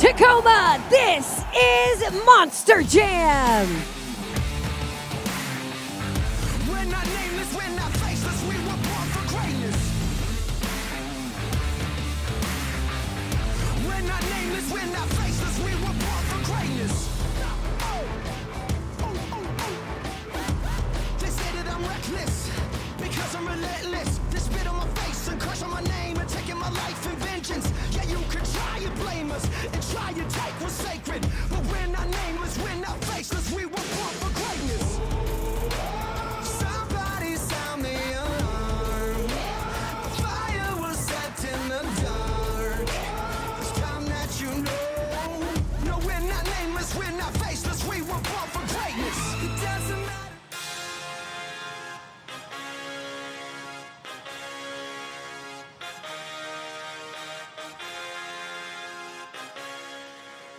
Tacoma, this is Monster Jam. We're not nameless, we're not faceless, we were born for greatness. We're not nameless, we're not faceless, we were born for greatness. They say that I'm reckless, because I'm relentless. They spit on my face and crush on my name and taking my life in vengeance. Yeah, you could try and blame us and try and take what's sacred, but we're not nameless, we're not faceless, we were born for greatness. Somebody sound the alarm. Fire was set in the dark. It's time that you know. No, we're not nameless, we're not faceless, we were born for greatness. It doesn't matter.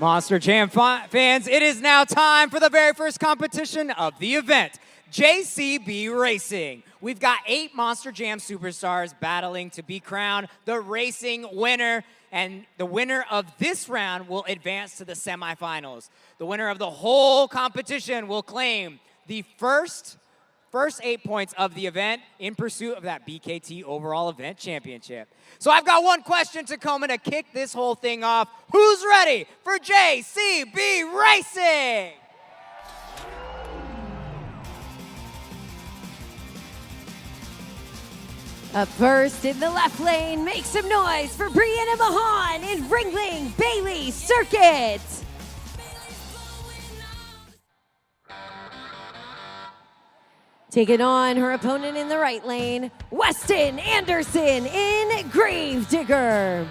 Monster Jam fans, it is now time for the very first competition of the event, JCB Racing. We've got 8 Monster Jam superstars battling to be crowned the racing winner, and the winner of this round will advance to the semifinals. The winner of the whole competition will claim the first 8 points of the event in pursuit of that BKT overall event championship. So I've got one question, Tacoma, to kick this whole thing off. Who's ready for JCB Racing? Up first in the left lane, make some noise for Brianna Mahan in Ringling Bailey Circuit. Taking on her opponent in the right lane, Weston Anderson in Gravedigger.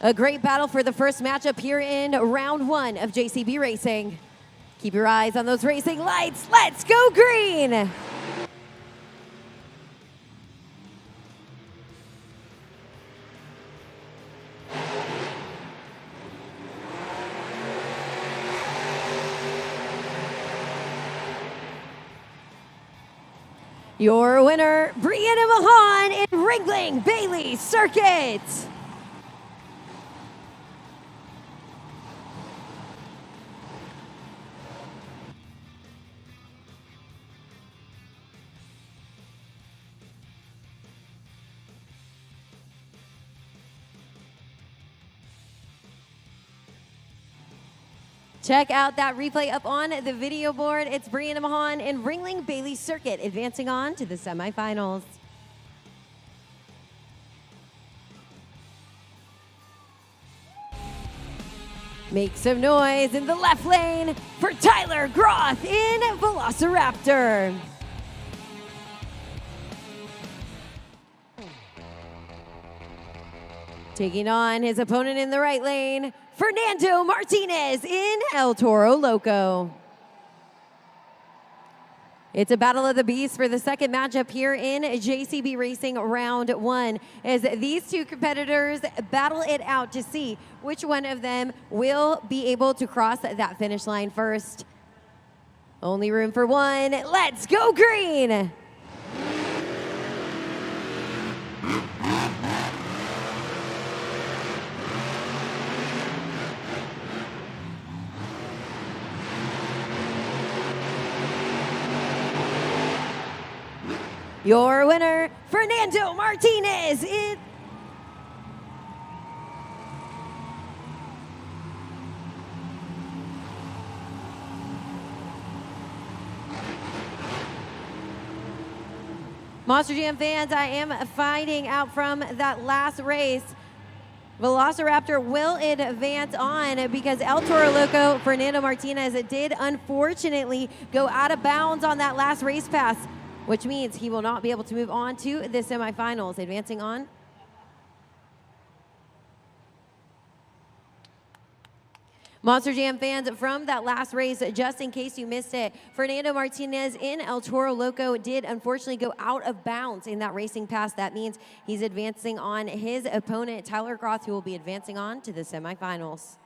A great battle for the first matchup here in round 1 of JCB Racing. Keep your eyes on those racing lights. Let's go green! Your winner, Brianna Mahan in Ringling Bailey Circuit. Check out that replay up on the video board. It's Brianna Mahan in Ringling Bailey Circuit advancing on to the semifinals. Make some noise in the left lane for Tyler Groth in Velociraptor. Taking on his opponent in the right lane, Fernando Martinez in El Toro Loco. It's a battle of the beasts for the second matchup here in JCB Racing round 1 as these two competitors battle it out to see which one of them will be able to cross that finish line first. Only room for one. Let's go green! Your winner, Fernando Martinez. Monster Jam fans, I am finding out from that last race, Velociraptor will advance on because El Toro Loco, Fernando Martinez, did unfortunately go out of bounds on that last race pass, which means he will not be able to move on to the semifinals. Advancing on. Monster Jam fans, from that last race, just in case you missed it, Fernando Martinez in El Toro Loco did unfortunately go out of bounds in that racing pass. That means he's advancing on his opponent, Tyler Groth, who will be advancing on to the semifinals.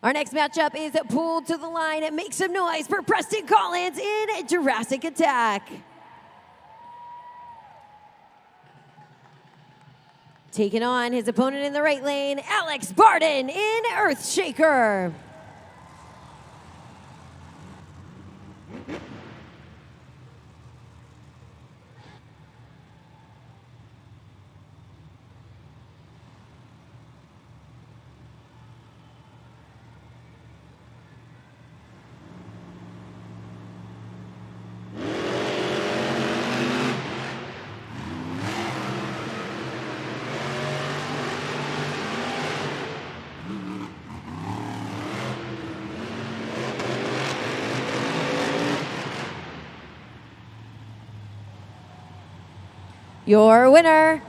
Our next matchup is pulled to the line. Make some noise for Preston Collins in Jurassic Attack. Taking on his opponent in the right lane, Alex Barden in Earthshaker. Your winner,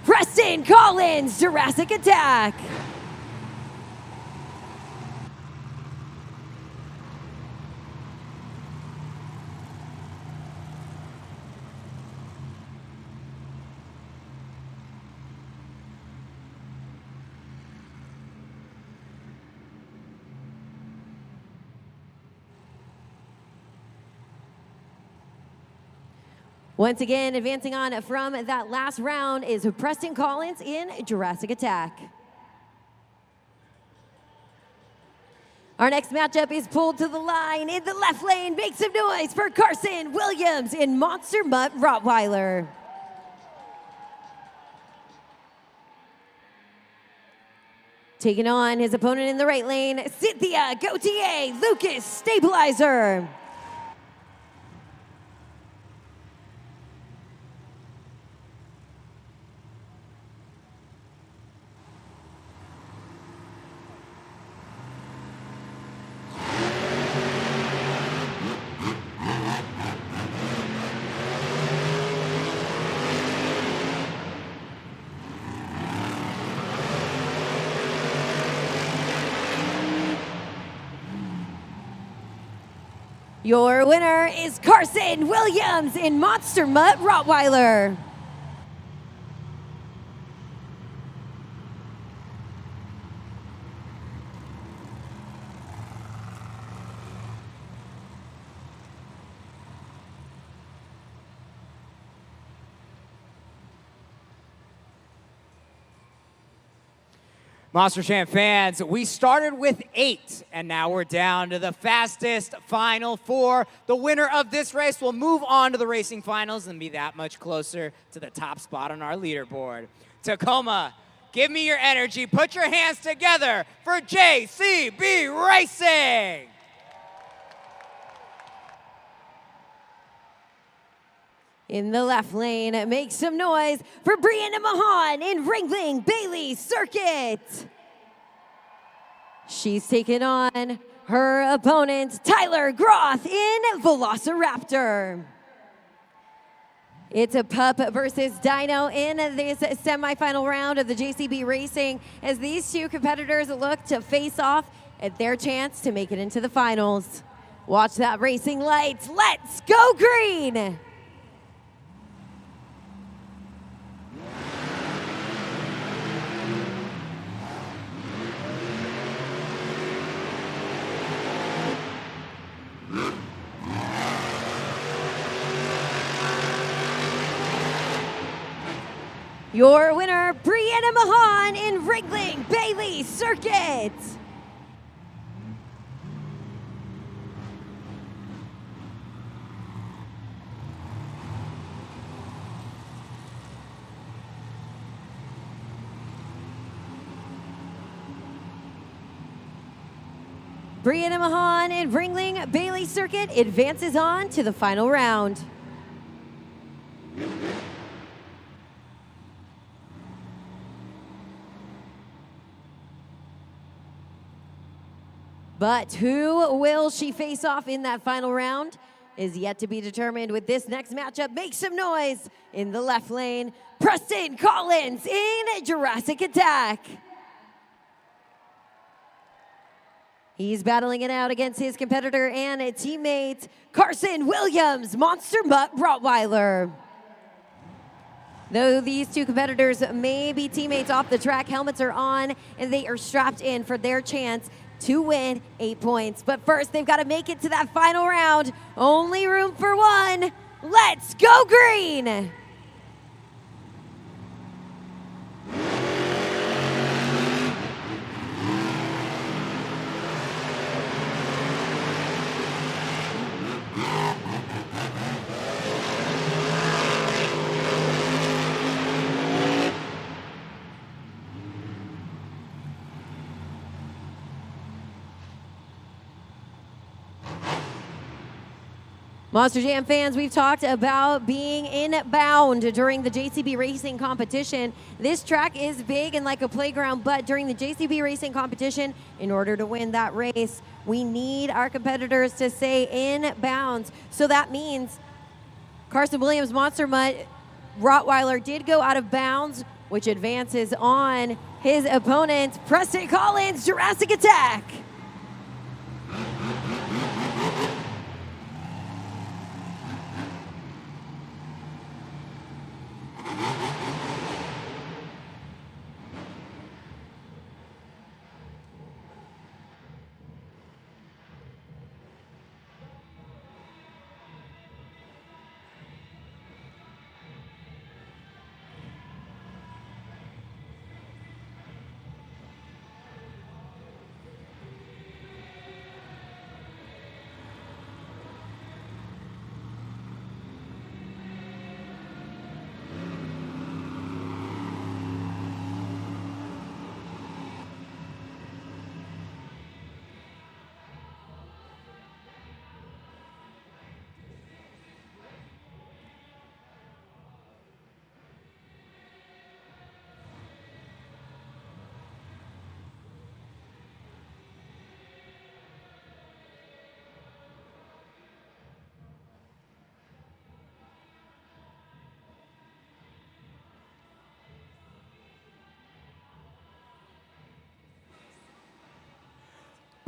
Preston Collins, Jurassic Attack. Once again, advancing on from that last round is Preston Collins in Jurassic Attack. Our next matchup is pulled to the line in the left lane. Make some noise for Carson Williams in Monster Mutt Rottweiler. Taking on his opponent in the right lane, Cynthia Gautier Lucas Stabilizer. Your winner is Carson Williams in Monster Mutt Rottweiler. Monster Jam fans, we started with 8, and now we're down to the fastest final 4. The winner of this race will move on to the racing finals and be that much closer to the top spot on our leaderboard. Tacoma, give me your energy. Put your hands together for JCB Racing. In the left lane, make some noise for Brianna Mahan in Ringling Bailey Circuit. She's taken on her opponent, Tyler Groth in Velociraptor. It's a pup versus dino in this semifinal round of the JCB Racing as these two competitors look to face off at their chance to make it into the finals. Watch that racing lights. Let's go green! Your winner, Brianna Mahan in Ringling Bailey Circuit. Brianna Mahan in Ringling Bailey Circuit advances on to the final round. But who will she face off in that final round is yet to be determined with this next matchup. Make some noise in the left lane. Preston Collins in Jurassic Attack. He's battling it out against his competitor and teammate, Carson Williams, Monster Mutt Rottweiler. Though these two competitors may be teammates off the track, helmets are on and they are strapped in for their chance to win 8 points. But first, they've got to make it to that final round. Only room for one. Let's go green! Monster Jam fans, we've talked about being inbound during the JCB Racing competition. This track is big and like a playground, but during the JCB Racing competition, in order to win that race, we need our competitors to stay in bounds. So that means Carson Williams' Monster Mutt Rottweiler did go out of bounds, which advances on his opponent, Preston Collins, Jurassic Attack.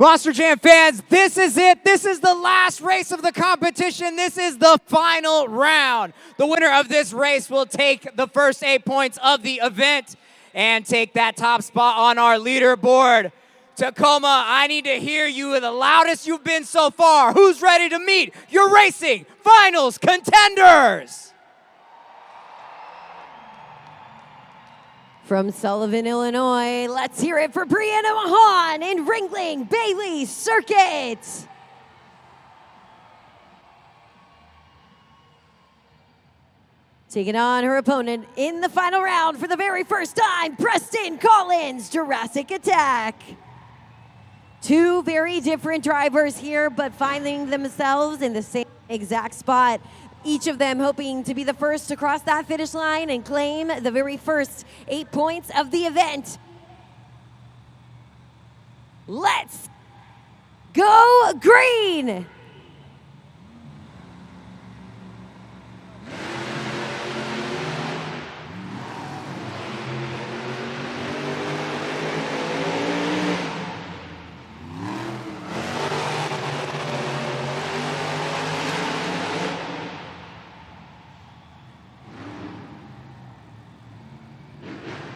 Monster Jam fans, this is it. This is the last race of the competition. This is the final round. The winner of this race will take the first 8 points of the event and take that top spot on our leaderboard. Tacoma, I need to hear you the loudest you've been so far. Who's ready to meet your racing finals contenders? From Sullivan, Illinois, let's hear it for Brianna Mahan in Ringling Bailey Circuit. Taking on her opponent in the final round for the very first time, Preston Collins, Jurassic Attack. Two very different drivers here, but finding themselves in the same exact spot. Each of them hoping to be the first to cross that finish line and claim the very first 8 points of the event. Let's go green!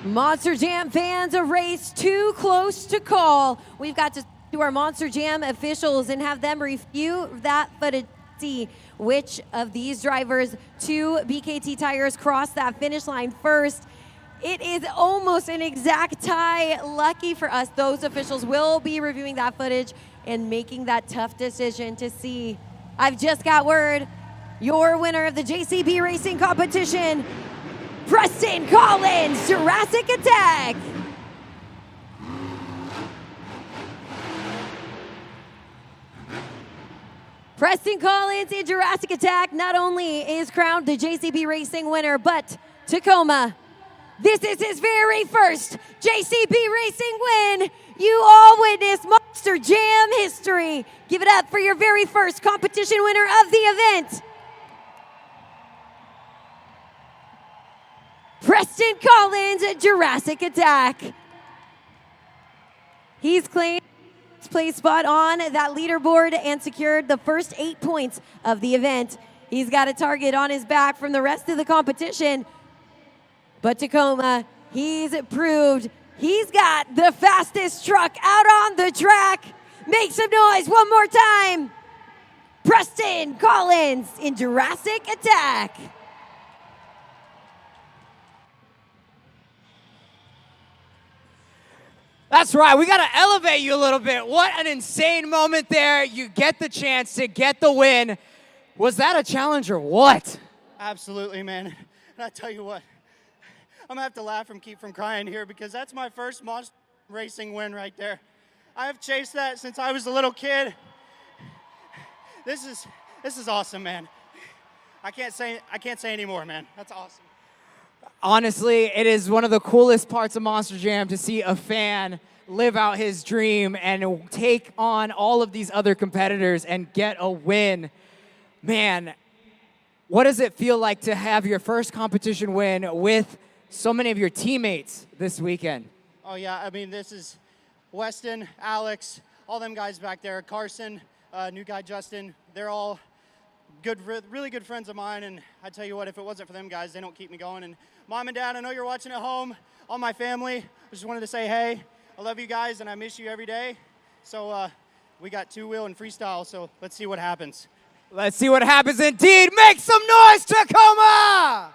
Monster Jam fans, a race too close to call. We've got to do our Monster Jam officials and have them review that footage, see which of these drivers, two BKT tires, cross that finish line first. It is almost an exact tie. Lucky for us, those officials will be reviewing that footage and making that tough decision to see. I've just got word, your winner of the JCB Racing competition, Preston Collins, Jurassic Attack. Preston Collins in Jurassic Attack not only is crowned the JCB Racing winner, but Tacoma, this is his very first JCB Racing win. You all witnessed Monster Jam history. Give it up for your very first competition winner of the event, Preston Collins at Jurassic Attack. He's claimed his place spot on that leaderboard and secured the first 8 points of the event. He's got a target on his back from the rest of the competition. But Tacoma, he's proved he's got the fastest truck out on the track. Make some noise one more time. Preston Collins in Jurassic Attack. That's right. We got to elevate you a little bit. What an insane moment there. You get the chance to get the win. Was that a challenge or what? Absolutely, man. And I tell you what, I'm going to have to laugh and keep from crying here because that's my first monster racing win right there. I have chased that since I was a little kid. This is awesome, man. I can't say anymore, man. That's awesome. Honestly, it is one of the coolest parts of Monster Jam to see a fan live out his dream and take on all of these other competitors and get a win. Man, what does it feel like to have your first competition win with so many of your teammates this weekend? Oh, yeah. I mean, this is Weston, Alex, all them guys back there, Carson, new guy Justin. They're all good, really good friends of mine, and I tell you what, if it wasn't for them guys, they don't keep me going. And Mom and Dad, I know you're watching at home, all my family, I just wanted to say, hey, I love you guys, and I miss you every day. So we got two-wheel and freestyle, so let's see what happens. Let's see what happens indeed. Make some noise, Tacoma!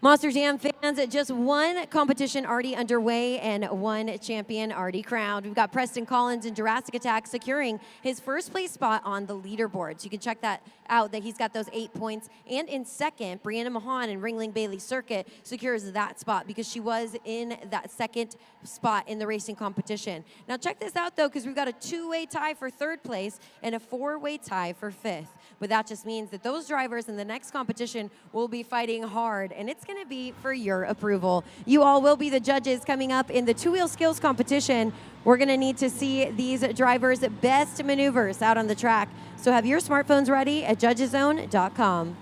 Monster Jam fans, just one competition already underway and one champion already crowned. We've got Preston Collins in Jurassic Attack securing his first place spot on the leaderboard. So you can check that out, that he's got those 8 points. And in second, Brianna Mahan in Ringling Bailey Circuit secures that spot because she was in that second spot in the racing competition. Now check this out though, because we've got a two-way tie for third place and a four-way tie for fifth. But that just means that those drivers in the next competition will be fighting hard, and it's going to be for your approval. You all will be the judges coming up in the two-wheel skills competition. We're going to need to see these drivers' best maneuvers out on the track. So have your smartphones ready at judgeszone.com.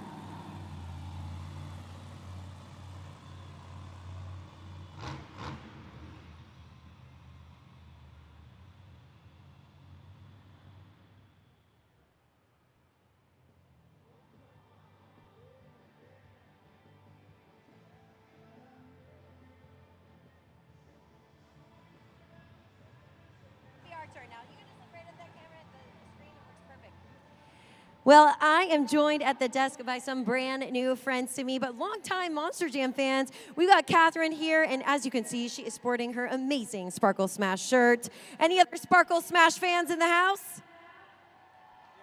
Well, I am joined at the desk by some brand new friends to me, but longtime Monster Jam fans. We've got Catherine here, and as you can see, she is sporting her amazing Sparkle Smash shirt. Any other Sparkle Smash fans in the house?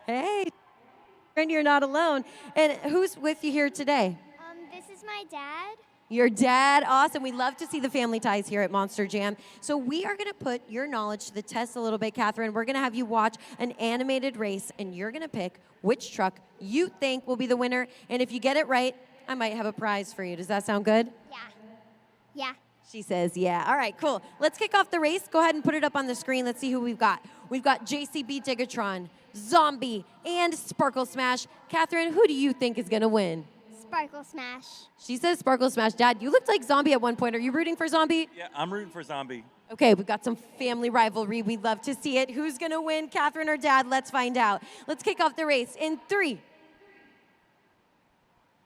Hey, and you're not alone. And who's with you here today? This is my dad. Your dad, awesome. We love to see the family ties here at Monster Jam. So we are going to put your knowledge to the test a little bit, Catherine. We're going to have you watch an animated race, and you're going to pick which truck you think will be the winner. And if you get it right, I might have a prize for you. Does that sound good? Yeah. Yeah. She says, yeah. All right, cool. Let's kick off the race. Go ahead and put it up on the screen. Let's see who we've got. We've got JCB Tigatron, Zombie, and Sparkle Smash. Catherine, who do you think is going to win? Sparkle Smash. She says Sparkle Smash. Dad, you looked like Zombie at one point. Are you rooting for Zombie? Yeah, I'm rooting for Zombie. Okay, we've got some family rivalry. We'd love to see it. Who's going to win, Catherine or Dad? Let's find out. Let's kick off the race in 3,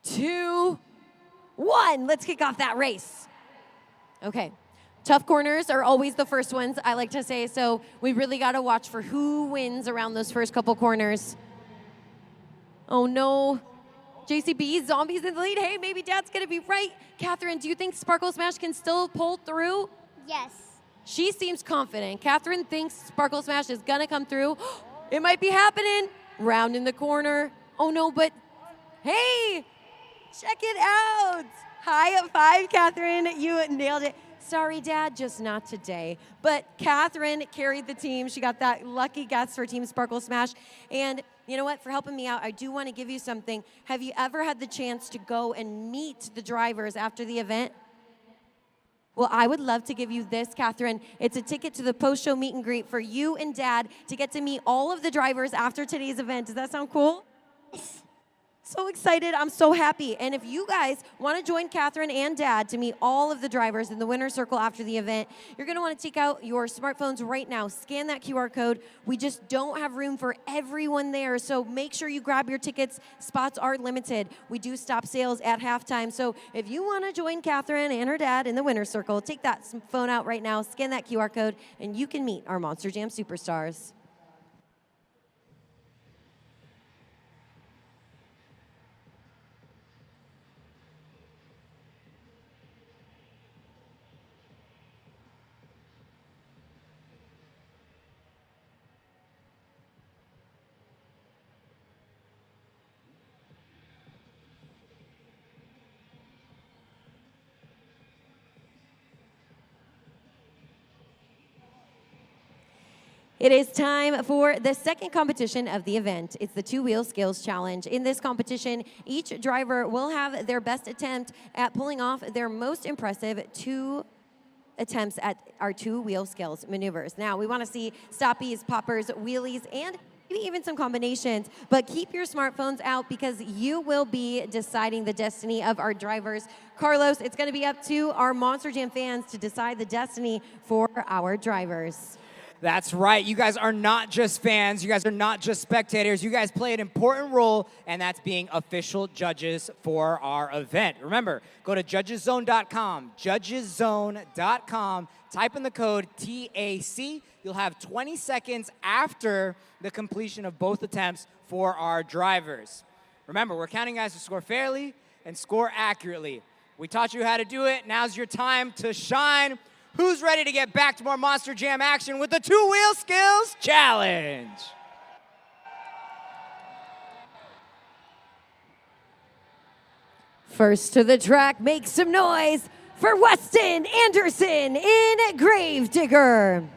2, 1. Let's kick off that race. Okay. Tough corners are always the first ones, I like to say, so we really got to watch for who wins around those first couple corners. Oh, no. JCB, Zombie's in the lead. Hey, maybe Dad's going to be right. Catherine, do you think Sparkle Smash can still pull through? Yes. She seems confident. Catherine thinks Sparkle Smash is going to come through. It might be happening. Round in the corner. Oh, no, but hey, check it out. High five, Catherine. You nailed it. Sorry, Dad, just not today. But Catherine carried the team. She got that lucky guess for Team Sparkle Smash. And you know what? For helping me out, I do want to give you something. Have you ever had the chance to go and meet the drivers after the event? Well, I would love to give you this, Catherine. It's a ticket to the post-show meet and greet for you and Dad to get to meet all of the drivers after today's event. Does that sound cool? So excited. I'm so happy. And if you guys want to join Catherine and Dad to meet all of the drivers in the winner's circle after the event, you're going to want to take out your smartphones right now. Scan that QR code. We just don't have room for everyone there. So make sure you grab your tickets. Spots are limited. We do stop sales at halftime. So if you want to join Catherine and her dad in the winner's circle, take that phone out right now, scan that QR code, and you can meet our Monster Jam superstars. It is time for the second competition of the event. It's the two-wheel skills challenge. In this competition, each driver will have their best attempt at pulling off their most impressive two attempts at our two-wheel skills maneuvers. Now, we want to see stoppies, poppers, wheelies, and maybe even some combinations, but keep your smartphones out because you will be deciding the destiny of our drivers. Carlos, it's going to be up to our Monster Jam fans to decide the destiny for our drivers. That's right. You guys are not just fans. You guys are not just spectators. You guys play an important role, and that's being official judges for our event. Remember, go to judgeszone.com, judgeszone.com, type in the code TAC. You'll have 20 seconds after the completion of both attempts for our drivers. Remember, we're counting guys to score fairly and score accurately. We taught you how to do it. Now's your time to shine. Who's ready to get back to more Monster Jam action with the two-wheel skills challenge? First to the track, make some noise for Weston Anderson in Gravedigger.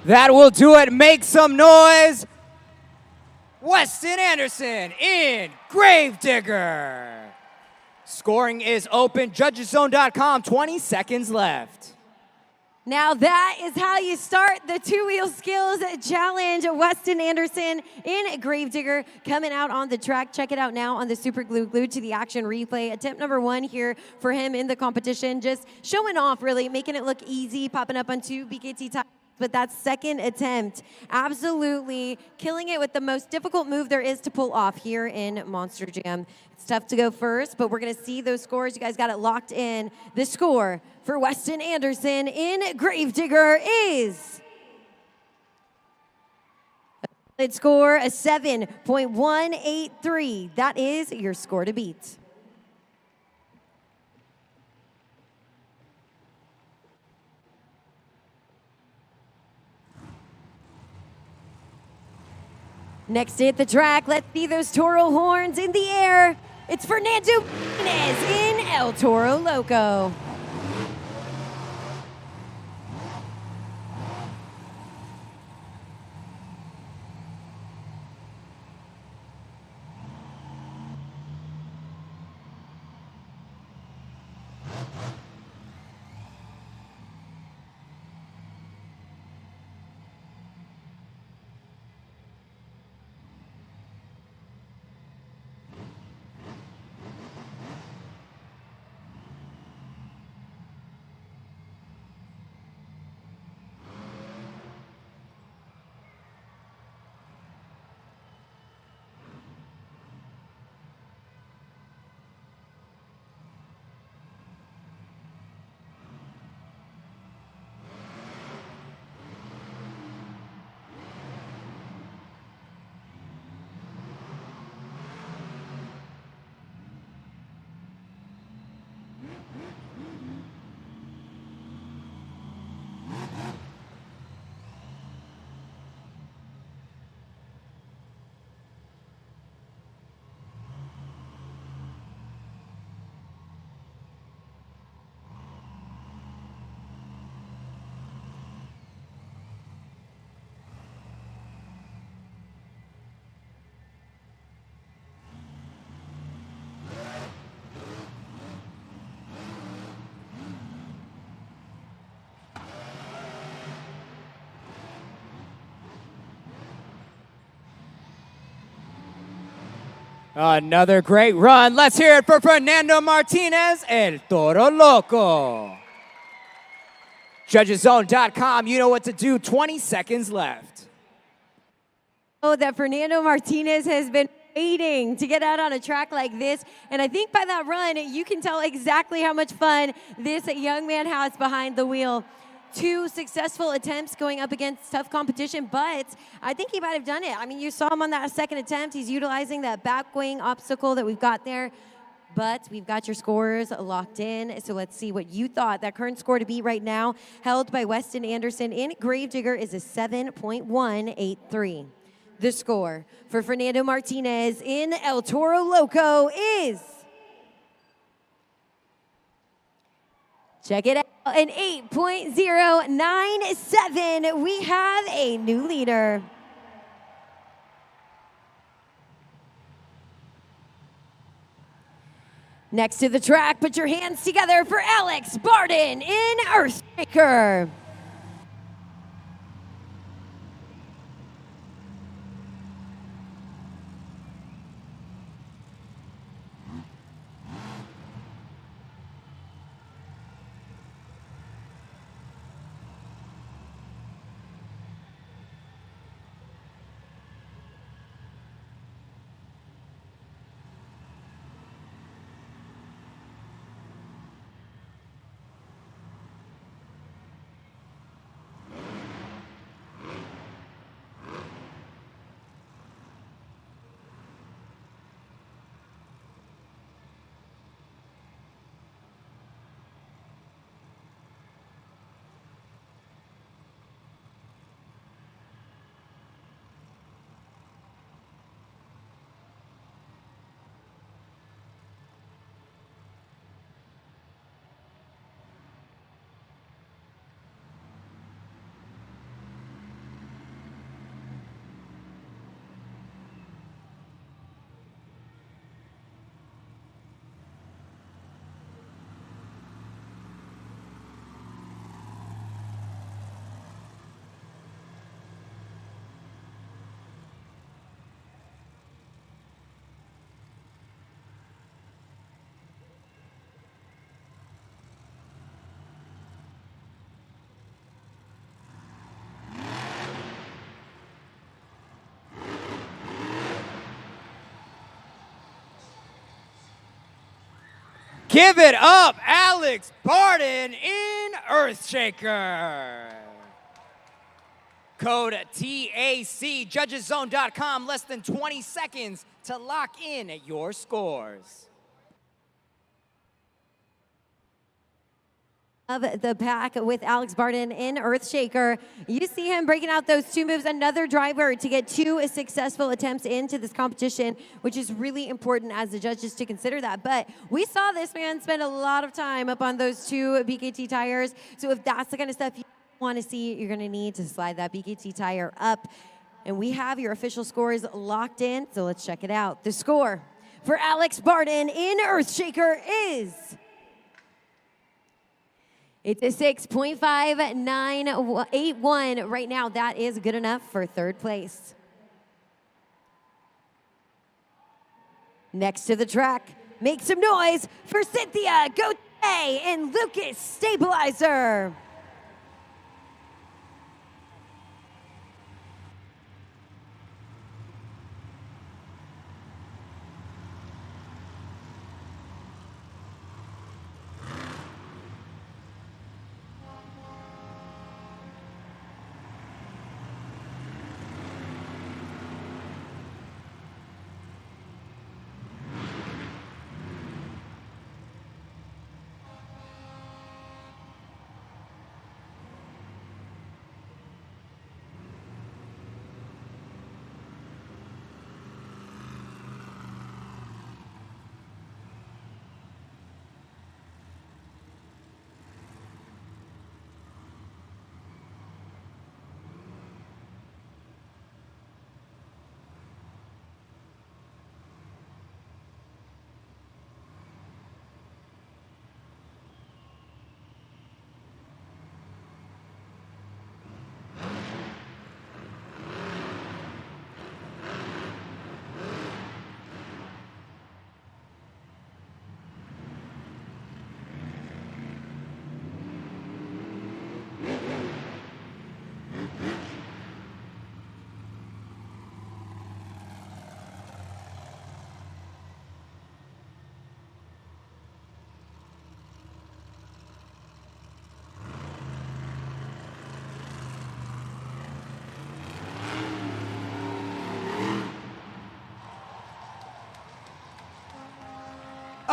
That will do it. Make some noise. Weston Anderson in Gravedigger. Scoring is open. Judgeszone.com. 20 seconds left. Now that is how you start the two-wheel skills challenge. Weston Anderson in Gravedigger coming out on the track. Check it out now on the Super Glue Glued to the Action replay. Attempt number 1 here for him in the competition. Just showing off, really, making it look easy, popping up on 2 BKT tires. But that second attempt, absolutely killing it with the most difficult move there is to pull off here in Monster Jam. It's tough to go first, but we're going to see those scores. You guys got it locked in. The score for Weston Anderson in Gravedigger is a score a 7.183. That is your score to beat. Next to hit the track, let's see those Toro horns in the air. It's Fernando Martinez in El Toro Loco. Another great run. Let's hear it for Fernando Martinez, El Toro Loco. JudgesZone.com, you know what to do. 20 seconds left. Oh, that Fernando Martinez has been waiting to get out on a track like this. And I think by that run, you can tell exactly how much fun this young man has behind the wheel. 2 successful attempts going up against tough competition, but I think he might have done it. I mean, you saw him on that second attempt. He's utilizing that back wing obstacle that we've got there. But we've got your scores locked in, so let's see what you thought. That current score to beat right now, held by Weston Anderson in Gravedigger, is a 7.183. The score for Fernando Martinez in El Toro Loco is, check it out, an 8.097. We have a new leader. Next to the track, put your hands together for Alex Barden in Earthshaker. Give it up, Alex Barden in Earthshaker. Code TAC, JudgesZone.com, less than 20 seconds to lock in your scores. Of the pack with Alex Barden in Earthshaker. You see him breaking out those 2 moves, another driver to get 2 successful attempts into this competition, which is really important as the judges to consider that. But we saw this man spend a lot of time up on those 2 BKT tires. So if that's the kind of stuff you want to see, you're going to need to slide that BKT tire up. And we have your official scores locked in, so let's check it out. The score for Alex Barden in Earthshaker is, it's a 6.5981 right now. That is good enough for 3rd place. Next to the track, make some noise for Cynthia Gauthier and Lucas Stabilizer.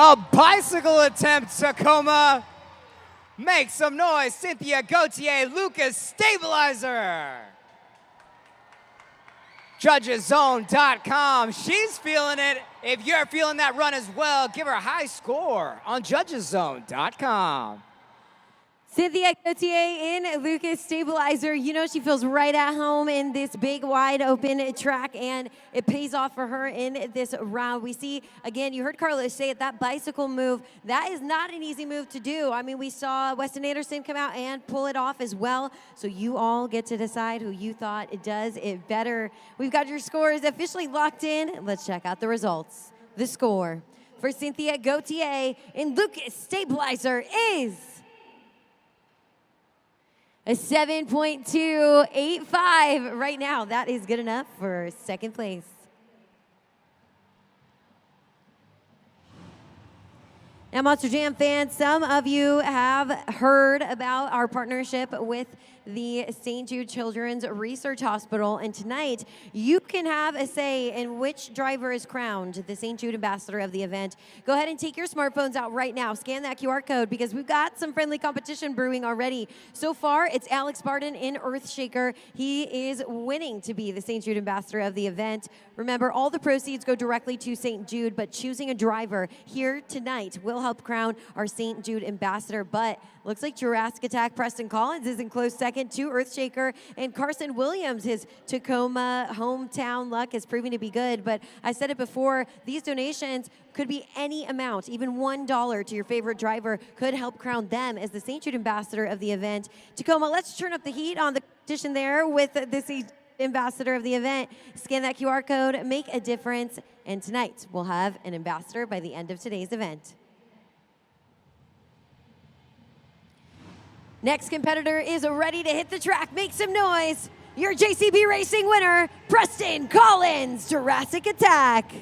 A bicycle attempt, Tacoma. Make some noise, Cynthia Gauthier, Lucas Stabilizer. JudgesZone.com, she's feeling it. If you're feeling that run as well, give her a high score on JudgesZone.com. Cynthia Gauthier in Lucas Stabilizer. You know she feels right at home in this big, wide open track, and it pays off for her in this round. We see, again, you heard Carlos say it, that bicycle move, that is not an easy move to do. I mean, we saw Weston Anderson come out and pull it off as well, so you all get to decide who you thought it does it better. We've got your scores officially locked in. Let's check out the results. The score for Cynthia Gauthier in Lucas Stabilizer is a 7.285 right now. That is good enough for second place. Now, Monster Jam fans, some of you have heard about our partnership with the St. Jude Children's Research Hospital, and tonight you can have a say in which driver is crowned the St. Jude ambassador of the event. Go ahead and take your smartphones out right now. Scan that QR code because we've got some friendly competition brewing already. So far, it's Alex Barden in Earthshaker. He is winning to be the St. Jude ambassador of the event. Remember, all the proceeds go directly to St. Jude, but choosing a driver here tonight will help crown our St. Jude ambassador. But looks like Jurassic Attack Preston Collins is in close second to Earthshaker, and Carson Williams, his Tacoma hometown luck is proving to be good. But I said it before, these donations could be any amount. Even $1 to your favorite driver could help crown them as the St. Jude ambassador of the event. Tacoma, let's turn up the heat on the competition there with the ambassador of the event. Scan that QR code, make a difference, and tonight we'll have an ambassador by the end of today's event. Next competitor is ready to hit the track. Make some noise. Your JCB Racing winner, Preston Collins, Jurassic Attack.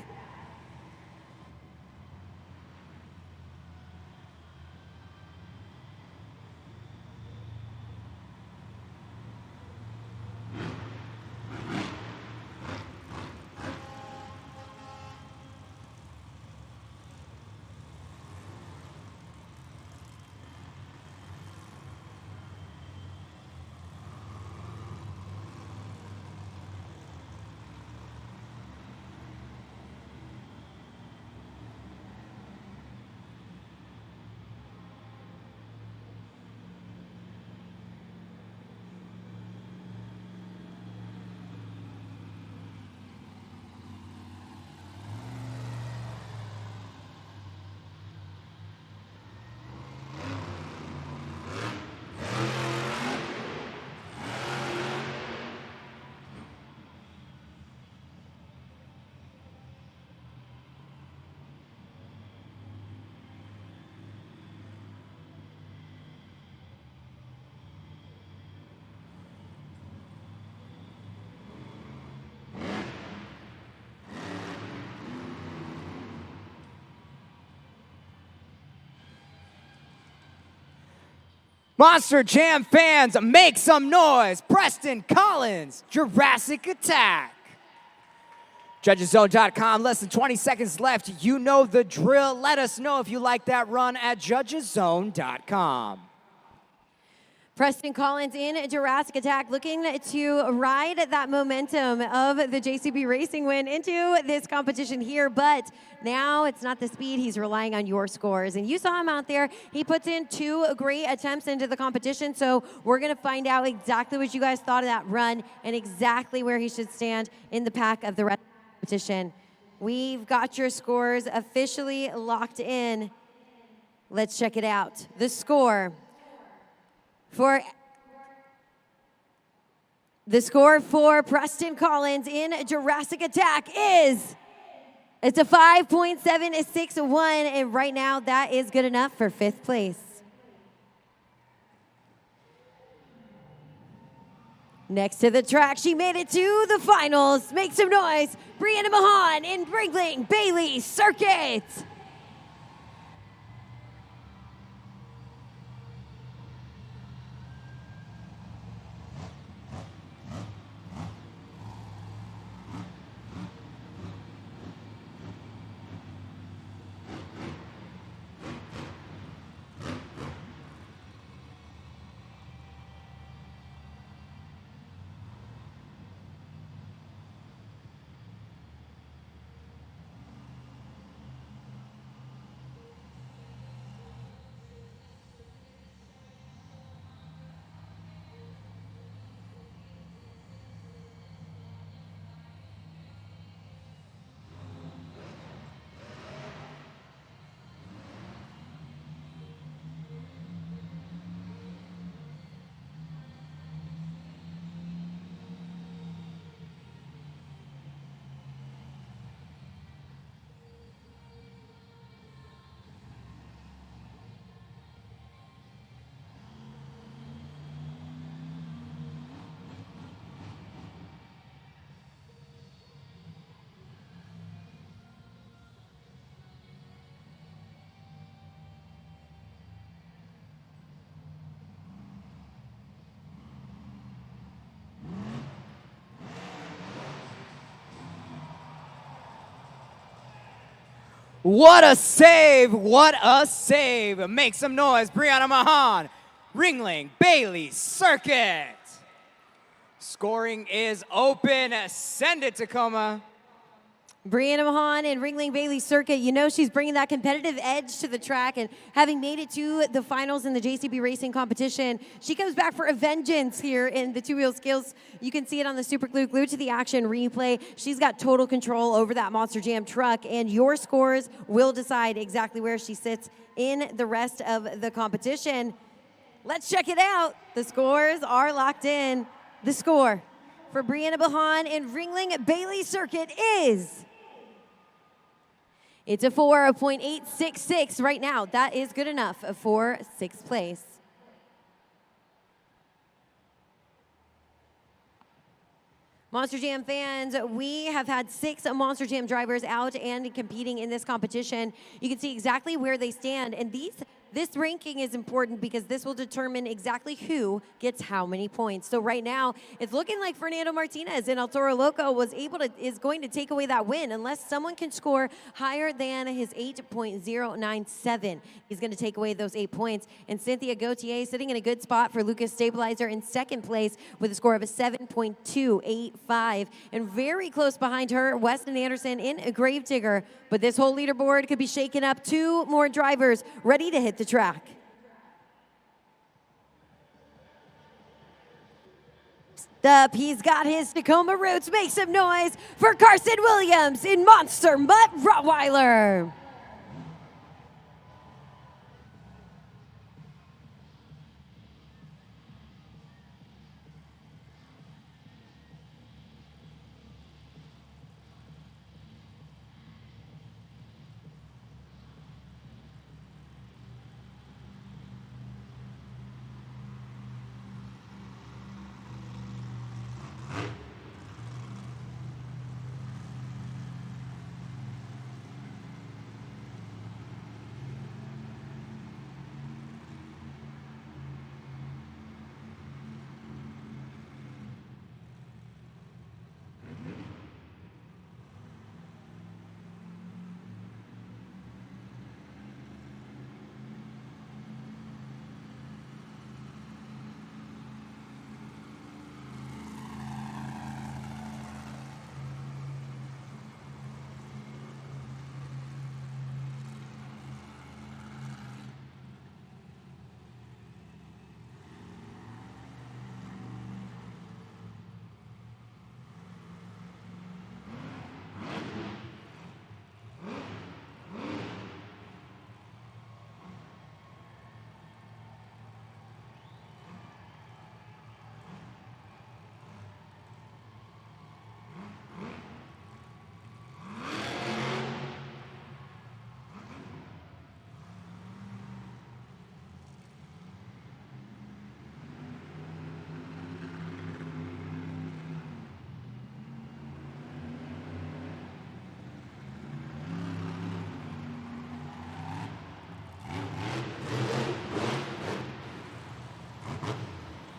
Monster Jam fans, make some noise. Preston Collins, Jurassic Attack. JudgesZone.com, less than 20 seconds left. You know the drill. Let us know if you like that run at JudgesZone.com. Preston Collins in Jurassic Attack, looking to ride that momentum of the JCB Racing win into this competition here, but now it's not the speed, he's relying on your scores. And you saw him out there, he puts in 2 great attempts into the competition, so we're gonna find out exactly what you guys thought of that run and exactly where he should stand in the pack of the rest of the competition. We've got your scores officially locked in. Let's check it out. The score for Preston Collins in Jurassic Attack is, it's a 5.761, and right now that is good enough for 5th place. Next to the track, she made it to the finals. Make some noise, Brianna Mahan in Brinkling Bailey Circuit. What a save! What a save! Make some noise, Brianna Mahan, Ringling Bailey Circuit. Scoring is open. Send it, Tacoma. Brianna Mahan and Ringling Bailey Circuit, you know she's bringing that competitive edge to the track, and having made it to the finals in the JCB racing competition, she comes back for a vengeance here in the two-wheel skills. You can see it on the Super Glue Glued to the Action replay. She's got total control over that Monster Jam truck, and your scores will decide exactly where she sits in the rest of the competition. Let's check it out. The scores are locked in. The score for Brianna Mahan and Ringling Bailey Circuit is... It's a 4.866 right now. That is good enough for sixth place. Monster Jam fans, we have had 6 Monster Jam drivers out and competing in this competition. You can see exactly where they stand, and this ranking is important because this will determine exactly who gets how many points. So right now, it's looking like Fernando Martinez in El Toro Loco is going to take away that win unless someone can score higher than his 8.097. He's going to take away those 8 points. And Cynthia Gauthier sitting in a good spot for Lucas Stabilizer in second place with a score of a 7.285. And very close behind her, Weston Anderson in a Gravedigger. But this whole leaderboard could be shaken up. 2 more drivers ready to hit the track. Up, he's got his Tacoma roots. Make some noise for Carson Williams in Monster Mutt Rottweiler.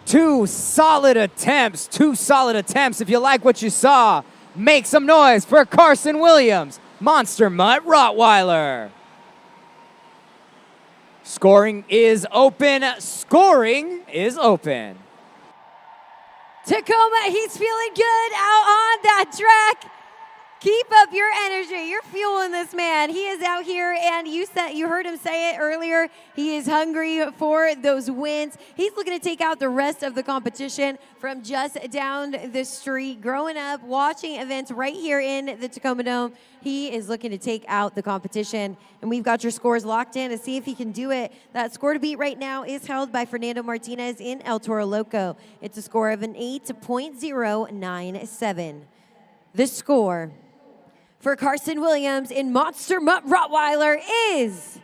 Two solid attempts. If you like what you saw, make some noise for Carson Williams, Monster Mutt Rottweiler. Scoring is open. Tacoma, he's feeling good out on that track. Keep up your energy. You're fueling this man. He is out here, and you heard him say it earlier. He is hungry for those wins. He's looking to take out the rest of the competition from just down the street. Growing up, watching events right here in the Tacoma Dome, he is looking to take out the competition. And we've got your scores locked in to see if he can do it. That score to beat right now is held by Fernando Martinez in El Toro Loco. It's a score of an 8.097. The score for Carson Williams in Monster Mutt Rottweiler is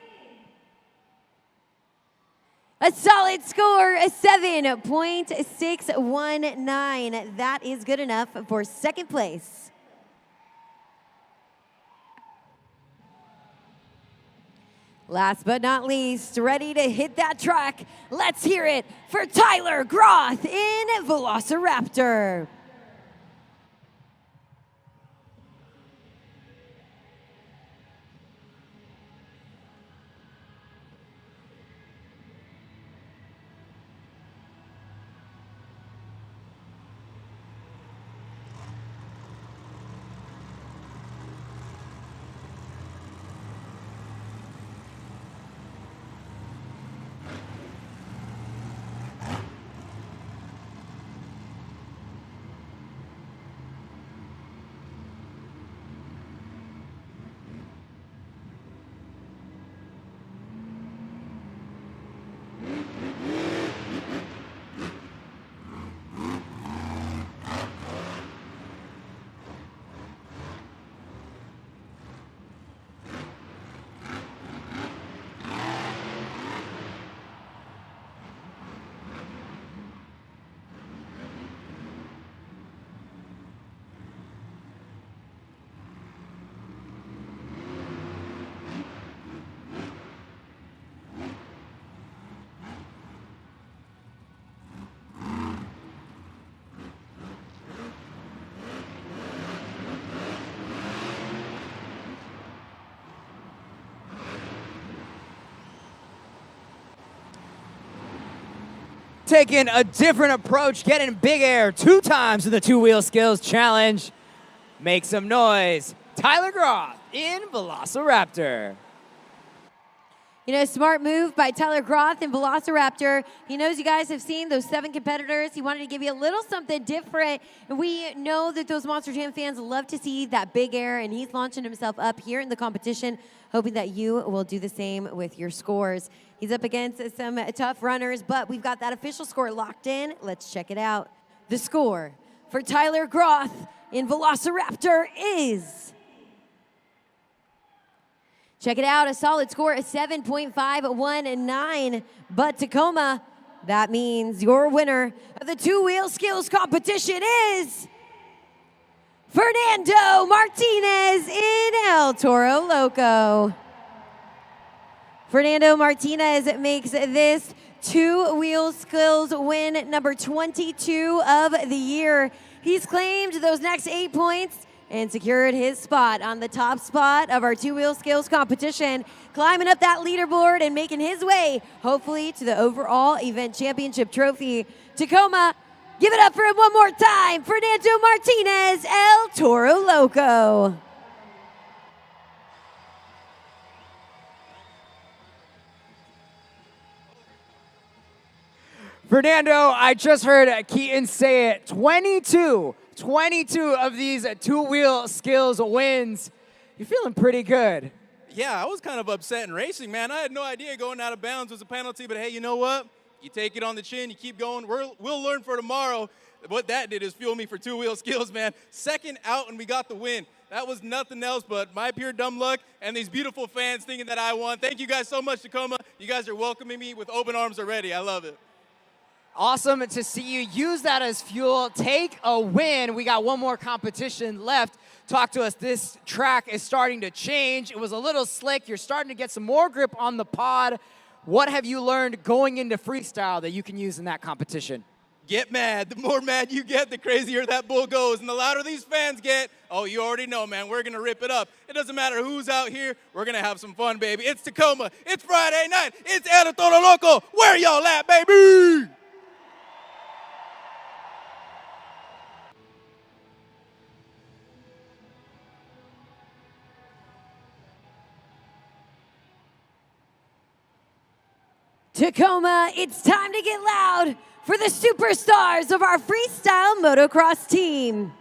a solid score, a 7.619. That is good enough for second place. Last but not least, ready to hit that track. Let's hear it for Tyler Groth in Velociraptor. Taking a different approach, getting big air 2 times in the 2-wheel skills challenge. Make some noise. Tyler Groth in Velociraptor. You know, smart move by Tyler Groth in Velociraptor. He knows you guys have seen those 7 competitors. He wanted to give you a little something different. And we know that those Monster Jam fans love to see that big air, and he's launching himself up here in the competition, hoping that you will do the same with your scores. He's up against some tough runners, but we've got that official score locked in. Let's check it out. The score for Tyler Groth in Velociraptor is... Check it out, a solid score of 7.519. But Tacoma, that means your winner of the 2-wheel skills competition is Fernando Martinez in El Toro Loco. Fernando Martinez makes this 2-wheel skills win number 22 of the year. He's claimed those next 8 points and secured his spot on the top spot of our 2-wheel skills competition, climbing up that leaderboard and making his way, hopefully, to the overall event championship trophy. Tacoma, give it up for him one more time. Fernando Martinez, El Toro Loco. Fernando, I just heard Keaton say it. 22 of these 2-wheel skills wins. You're feeling pretty good. Yeah, I was kind of upset in racing, man. I had no idea going out of bounds was a penalty, but hey, you know what? You take it on the chin, you keep going. We'll learn for tomorrow. What that did is fuel me for 2-wheel skills, man. Second out, and we got the win. That was nothing else but my pure dumb luck and these beautiful fans thinking that I won. Thank you guys so much, Tacoma. You guys are welcoming me with open arms already. I love it. Awesome to see you use that as fuel. Take a win. We got one more competition left. Talk to us. This track is starting to change. It was a little slick. You're starting to get some more grip on the pod. What have you learned going into freestyle that you can use in that competition? Get mad. The more mad you get, the crazier that bull goes. And the louder these fans get, oh, you already know, man, we're going to rip it up. It doesn't matter who's out here. We're going to have some fun, baby. It's Tacoma. It's Friday night. It's El Toro Loco. Where y'all at, baby? Tacoma, it's time to get loud for the superstars of our freestyle motocross team.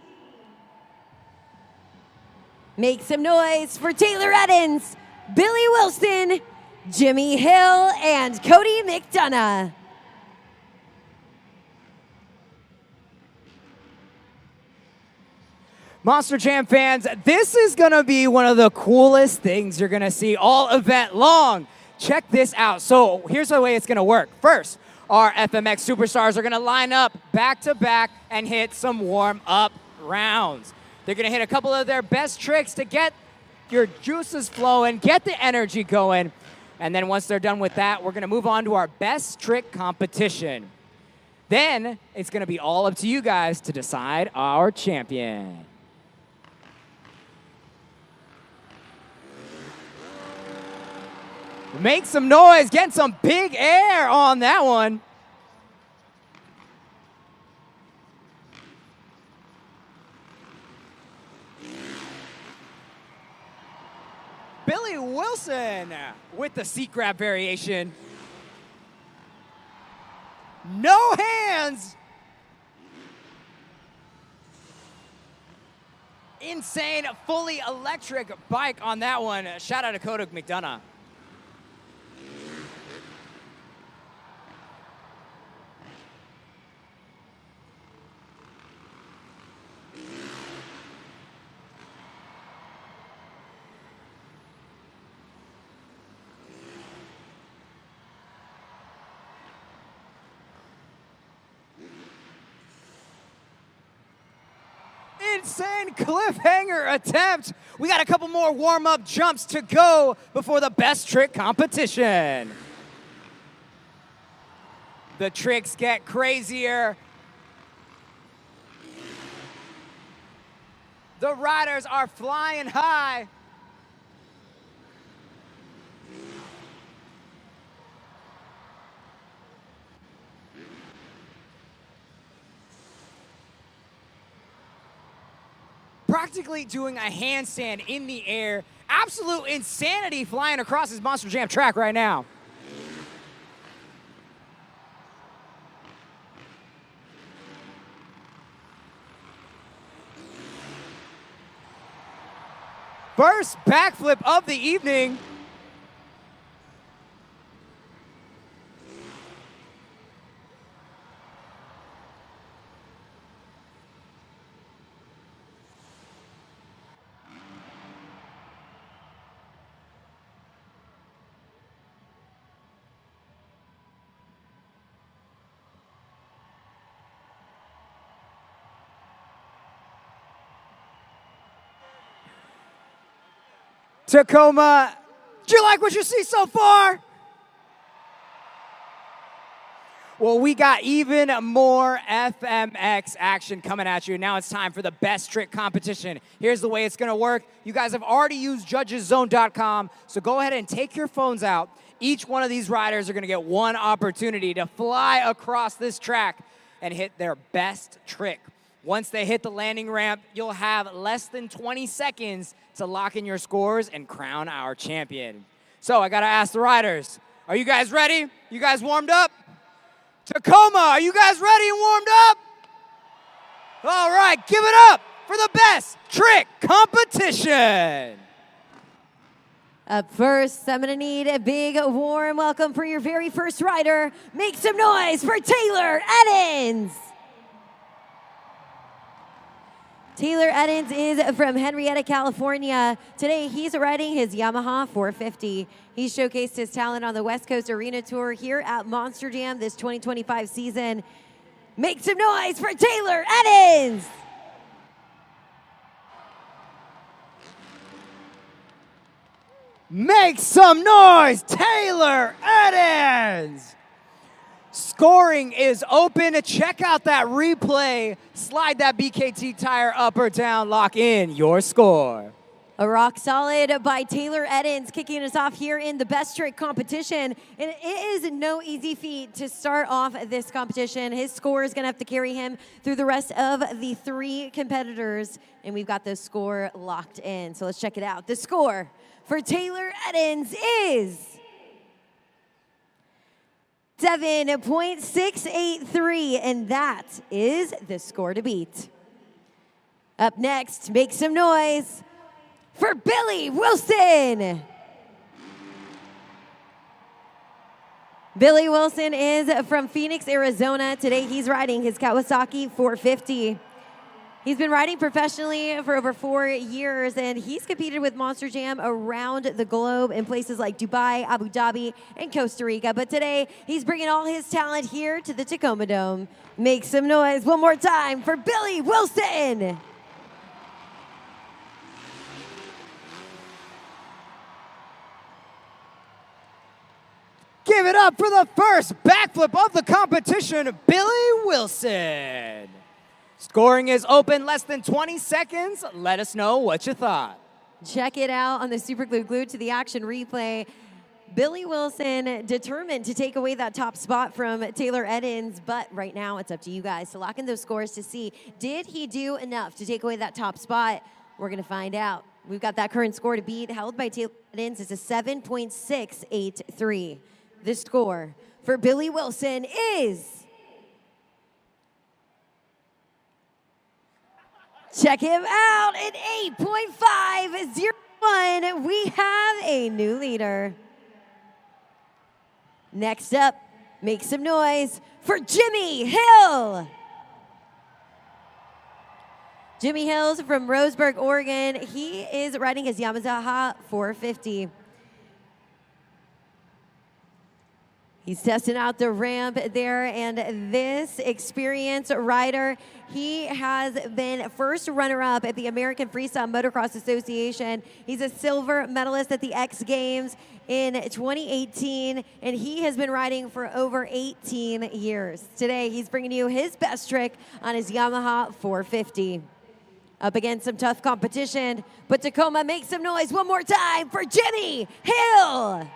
Make some noise for Taylor Eddins, Billy Wilson, Jimmy Hill, and Cody McDonough. Monster Jam fans, this is going to be one of the coolest things you're going to see all event long. Check this out. So here's the way it's going to work. First, our FMX superstars are going to line up back-to-back and hit some warm-up rounds. They're going to hit a couple of their best tricks to get your juices flowing, get the energy going. And then once they're done with that, we're going to move on to our best trick competition. Then it's going to be all up to you guys to decide our champion. Make some noise, get some big air on that one. Billy Wilson with the seat grab variation. No hands. Insane, fully electric bike on that one. Shout out to Cody McDonough. Insane cliffhanger attempt. We got a couple more warm-up jumps to go before the best trick competition. The tricks get crazier. The riders are flying high. practically doing a handstand in the air. Absolute insanity flying across his Monster Jam track right now. First backflip of the evening. Tacoma, do you like what you see so far? Well, we got even more FMX action coming at you. Now it's time for the best trick competition. Here's the way it's gonna work. You guys have already used judgeszone.com, so go ahead and take your phones out. Each one of these riders are gonna get one opportunity to fly across this track and hit their best trick. Once they hit the landing ramp, you'll have less than 20 seconds to lock in your scores and crown our champion. So I gotta ask the riders, are you guys ready? You guys warmed up? Tacoma, are you guys ready and warmed up? All right, give it up for the best trick competition. Up first, I'm gonna need a big warm welcome for your very first rider. Make some noise for Taylor Eddins. Taylor Eddins is from Henrietta, California. Today, he's riding his Yamaha 450. He showcased his talent on the West Coast Arena Tour here at Monster Jam this 2025 season. Make some noise for Taylor Eddins! Make some noise, Taylor Eddins! Scoring is open. Check out that replay. Slide that BKT tire up or down. Lock in your score. A rock solid by Taylor Eddins kicking us off here in the best trick competition. And it is no easy feat to start off this competition. His score is going to have to carry him through the rest of the three competitors. And we've got the score locked in. So let's check it out. The score for Taylor Eddins is 7.683, and that is the score to beat. Up next, make some noise for Billy Wilson. Billy Wilson is from Phoenix, Arizona. Today he's riding his Kawasaki 450. He's been riding professionally for over 4 years, and he's competed with Monster Jam around the globe in places like Dubai, Abu Dhabi, and Costa Rica. But today, he's bringing all his talent here to the Tacoma Dome. Make some noise one more time for Billy Wilson. Give it up for the first backflip of the competition, Billy Wilson. Scoring is open, less than 20 seconds. Let us know what you thought. Check it out on the Super Glued to the Action replay. Billy Wilson determined to take away that top spot from Taylor Eddins, but right now it's up to you guys to lock in those scores to see, did he do enough to take away that top spot? We're gonna find out. We've got that current score to beat, held by Taylor Eddins. It's a 7.683. The score for Billy Wilson is... Check him out at 8.501. We have a new leader. Next up, make some noise for Jimmy Hill. Jimmy Hill's from Roseburg, Oregon. He is riding his Yamaha 450. He's testing out the ramp there, and this experienced rider, he has been first runner-up at the American Freestyle Motocross Association. He's a silver medalist at the X Games in 2018, and he has been riding for over 18 years. Today, he's bringing you his best trick on his Yamaha 450. Up against some tough competition, but Tacoma, make some noise one more time for Jimmy Hill.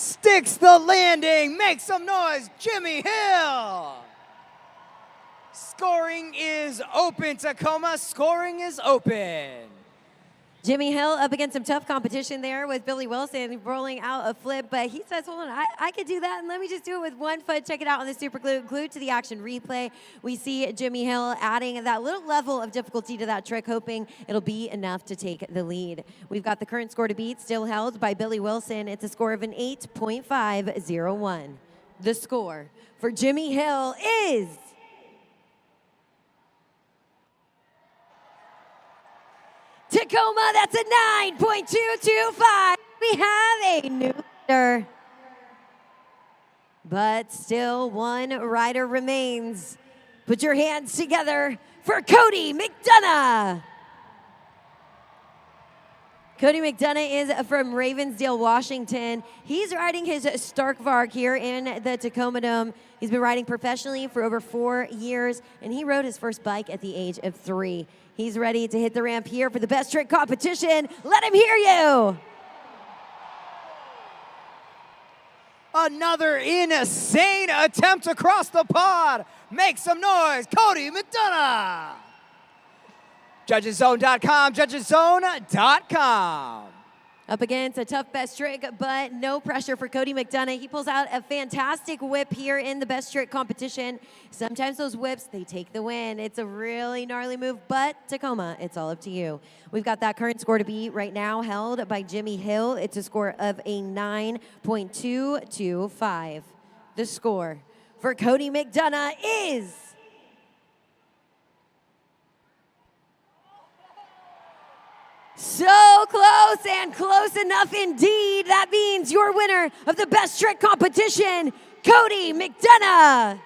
sticks the landing. Make some noise, Jimmy Hill. Scoring is open, Tacoma. Scoring is open. Jimmy Hill up against some tough competition there with Billy Wilson rolling out a flip, but he says, hold on, I could do that, and let me just do it with one foot. Check it out on the super glue. Glued to the action replay, we see Jimmy Hill adding that little level of difficulty to that trick, hoping it'll be enough to take the lead. We've got the current score to beat, still held by Billy Wilson. It's a score of an 8.501. The score for Jimmy Hill is... Tacoma, that's a 9.225. We have a new rider. But still one rider remains. Put your hands together for Cody McDonough. Cody McDonough is from Ravensdale, Washington. He's riding his Starkvark here in the Tacoma Dome. He's been riding professionally for over 4 years, and he rode his first bike at the age of 3. He's ready to hit the ramp here for the best trick competition. Let him hear you. Another insane attempt across the pod. Make some noise, Cody McDonough. JudgesZone.com, JudgesZone.com. Up against a tough best trick, but no pressure for Cody McDonough. He pulls out a fantastic whip here in the best trick competition. Sometimes those whips, they take the win. It's a really gnarly move, but Tacoma, it's all up to you. We've got that current score to beat right now, held by Jimmy Hill. It's a score of a 9.225. The score for Cody McDonough is... so close and close enough indeed. That means your winner of the best trick competition, Cody McDonough.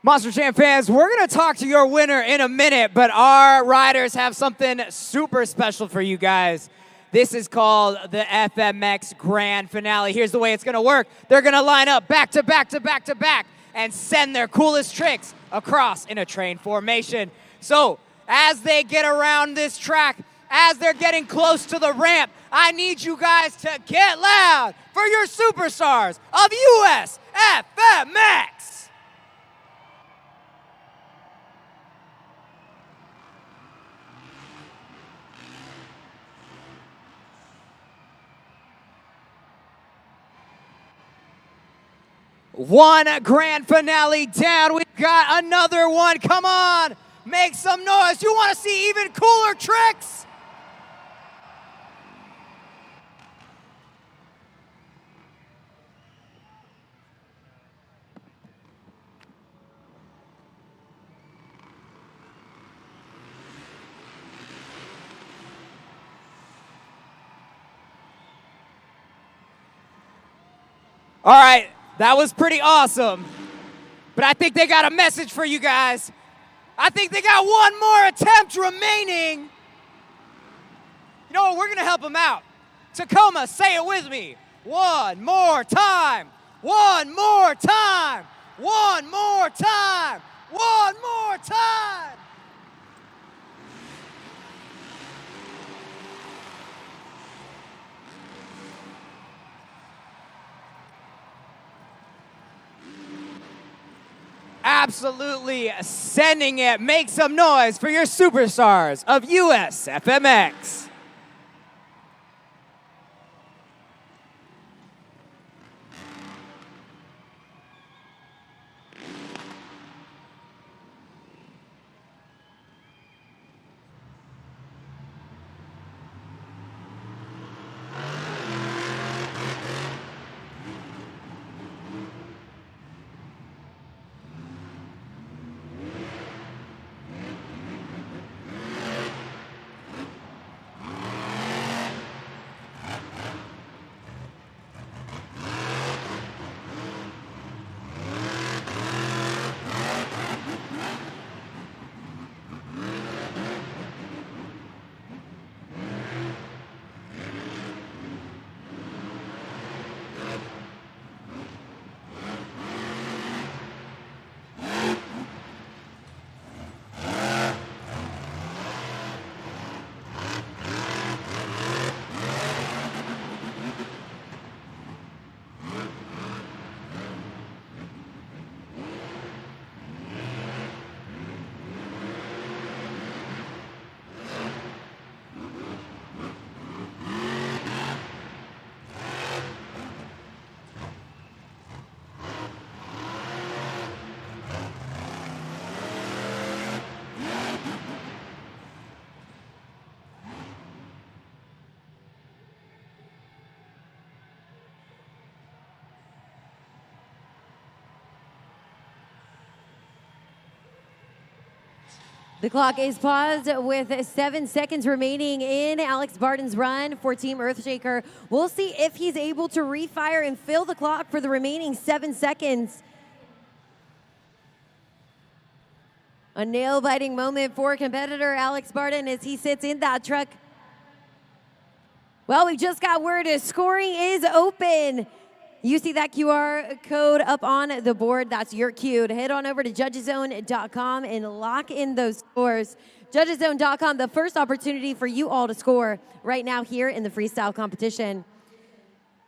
Monster Jam fans, we're going to talk to your winner in a minute, but our riders have something super special for you guys. This is called the FMX Grand Finale. Here's the way it's going to work. They're going to line up back to back to back to back and send their coolest tricks across in a train formation. So as they get around this track, as they're getting close to the ramp, I need you guys to get loud for your superstars of US FMX. One grand finale down. We've got another one. Come on, make some noise. You want to see even cooler tricks? All right. That was pretty awesome. But I think they got a message for you guys. I think they got one more attempt remaining. You know what? We're going to help them out. Tacoma, say it with me. One more time. One more time. One more time. One more time. Absolutely sending it. Make some noise for your superstars of US FMX. The clock is paused with 7 seconds remaining in Alex Barton's run for Team Earthshaker. We'll see if he's able to refire and fill the clock for the remaining 7 seconds. A nail-biting moment for competitor Alex Barton as he sits in that truck. Well, we just got word scoring is open. You see that QR code up on the board. That's your cue to head on over to judgeszone.com and lock in those scores. Judgeszone.com, the first opportunity for you all to score right now here in the freestyle competition.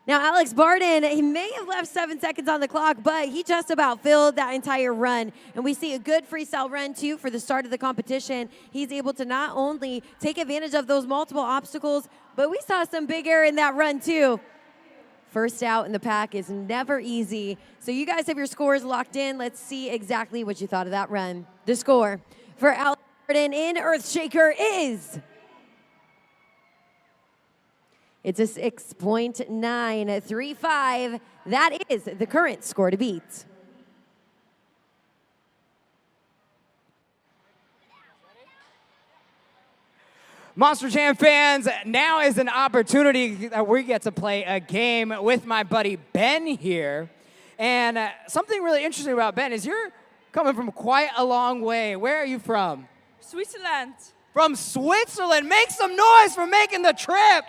Now, Alex Barton, he may have left 7 seconds on the clock, but he just about filled that entire run. And we see a good freestyle run, too, for the start of the competition. He's able to not only take advantage of those multiple obstacles, but we saw some big air in that run, too. First out in the pack is never easy. So you guys have your scores locked in. Let's see exactly what you thought of that run. The score for Alex Barton in Earthshaker is... It's a 6.935. That is the current score to beat. Monster Jam fans, now is an opportunity that we get to play a game with my buddy Ben here. And something really interesting about Ben is you're coming from quite a long way. Where are you from? Switzerland. From Switzerland. Make some noise for making the trip.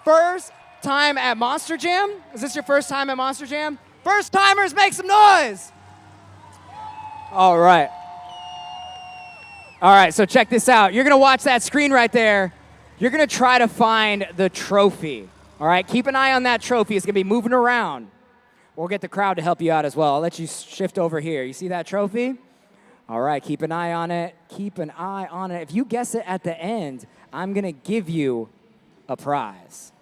First time at Monster Jam? Is this your first time at Monster Jam? First timers, make some noise. All right. All right, so check this out. You're going to watch that screen right there. You're going to try to find the trophy. All right, keep an eye on that trophy. It's going to be moving around. We'll get the crowd to help you out as well. I'll let you shift over here. You see that trophy? All right, keep an eye on it. Keep an eye on it. If you guess it at the end, I'm going to give you a prize.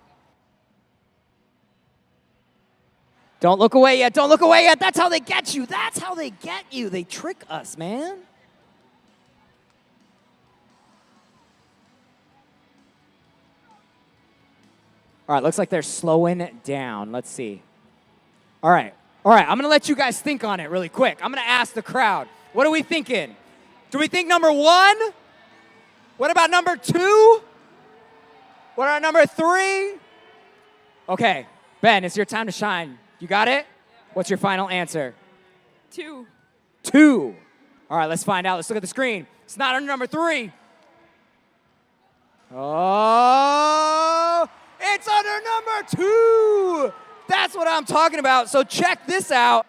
Don't look away yet. Don't look away yet. That's how they get you. That's how they get you. They trick us, man. All right, looks like they're slowing down. Let's see. All right, I'm going to let you guys think on it really quick. I'm going to ask the crowd, what are we thinking? Do we think number 1? What about number 2? What about number 3? Okay, Ben, it's your time to shine. You got it? What's your final answer? 2. 2. All right, let's find out. Let's look at the screen. It's not under number 3. Oh, it's under number 2. That's what I'm talking about. So check this out.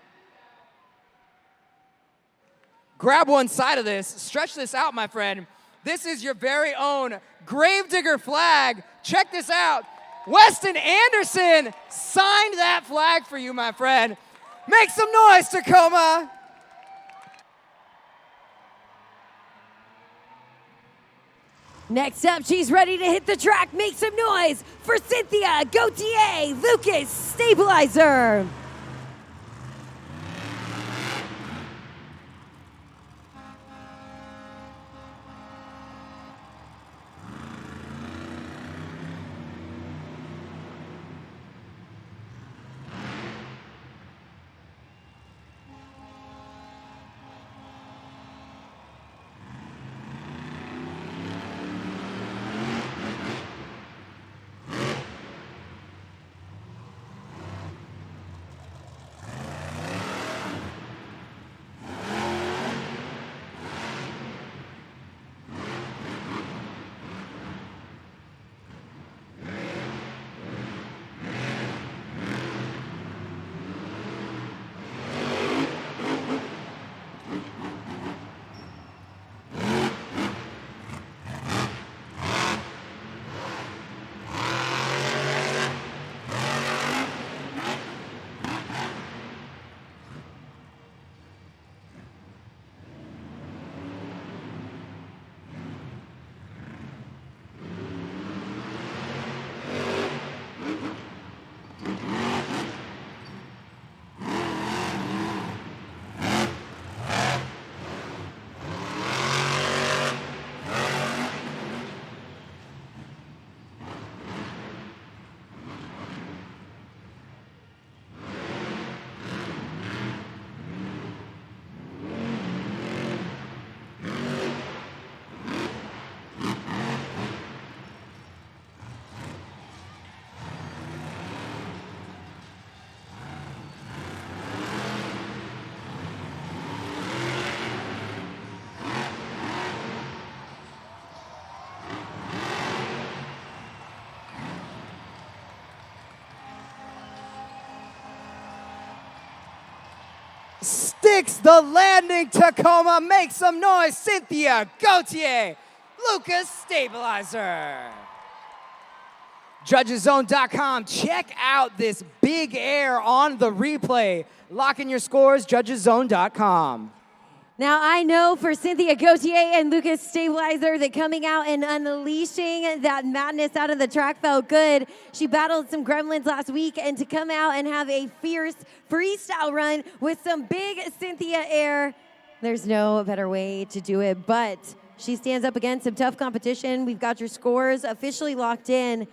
Grab one side of this. Stretch this out, my friend. This is your very own Gravedigger flag. Check this out. Weston Anderson signed that flag for you, my friend. Make some noise, Tacoma. Next up, she's ready to hit the track. Make some noise for Cynthia Gautier Lucas Stabilizer. Sticks the landing, Tacoma. Make some noise, Cynthia Gauthier. Lucas Stabilizer. JudgesZone.com. Check out this big air on the replay. Lock in your scores, JudgesZone.com. Now, I know for Cynthia Gauthier and Lucas Stabilizer that coming out and unleashing that madness out of the track felt good. She battled some gremlins last week, and to come out and have a fierce freestyle run with some big Cynthia air, there's no better way to do it. But she stands up against some tough competition. We've got your scores officially locked in.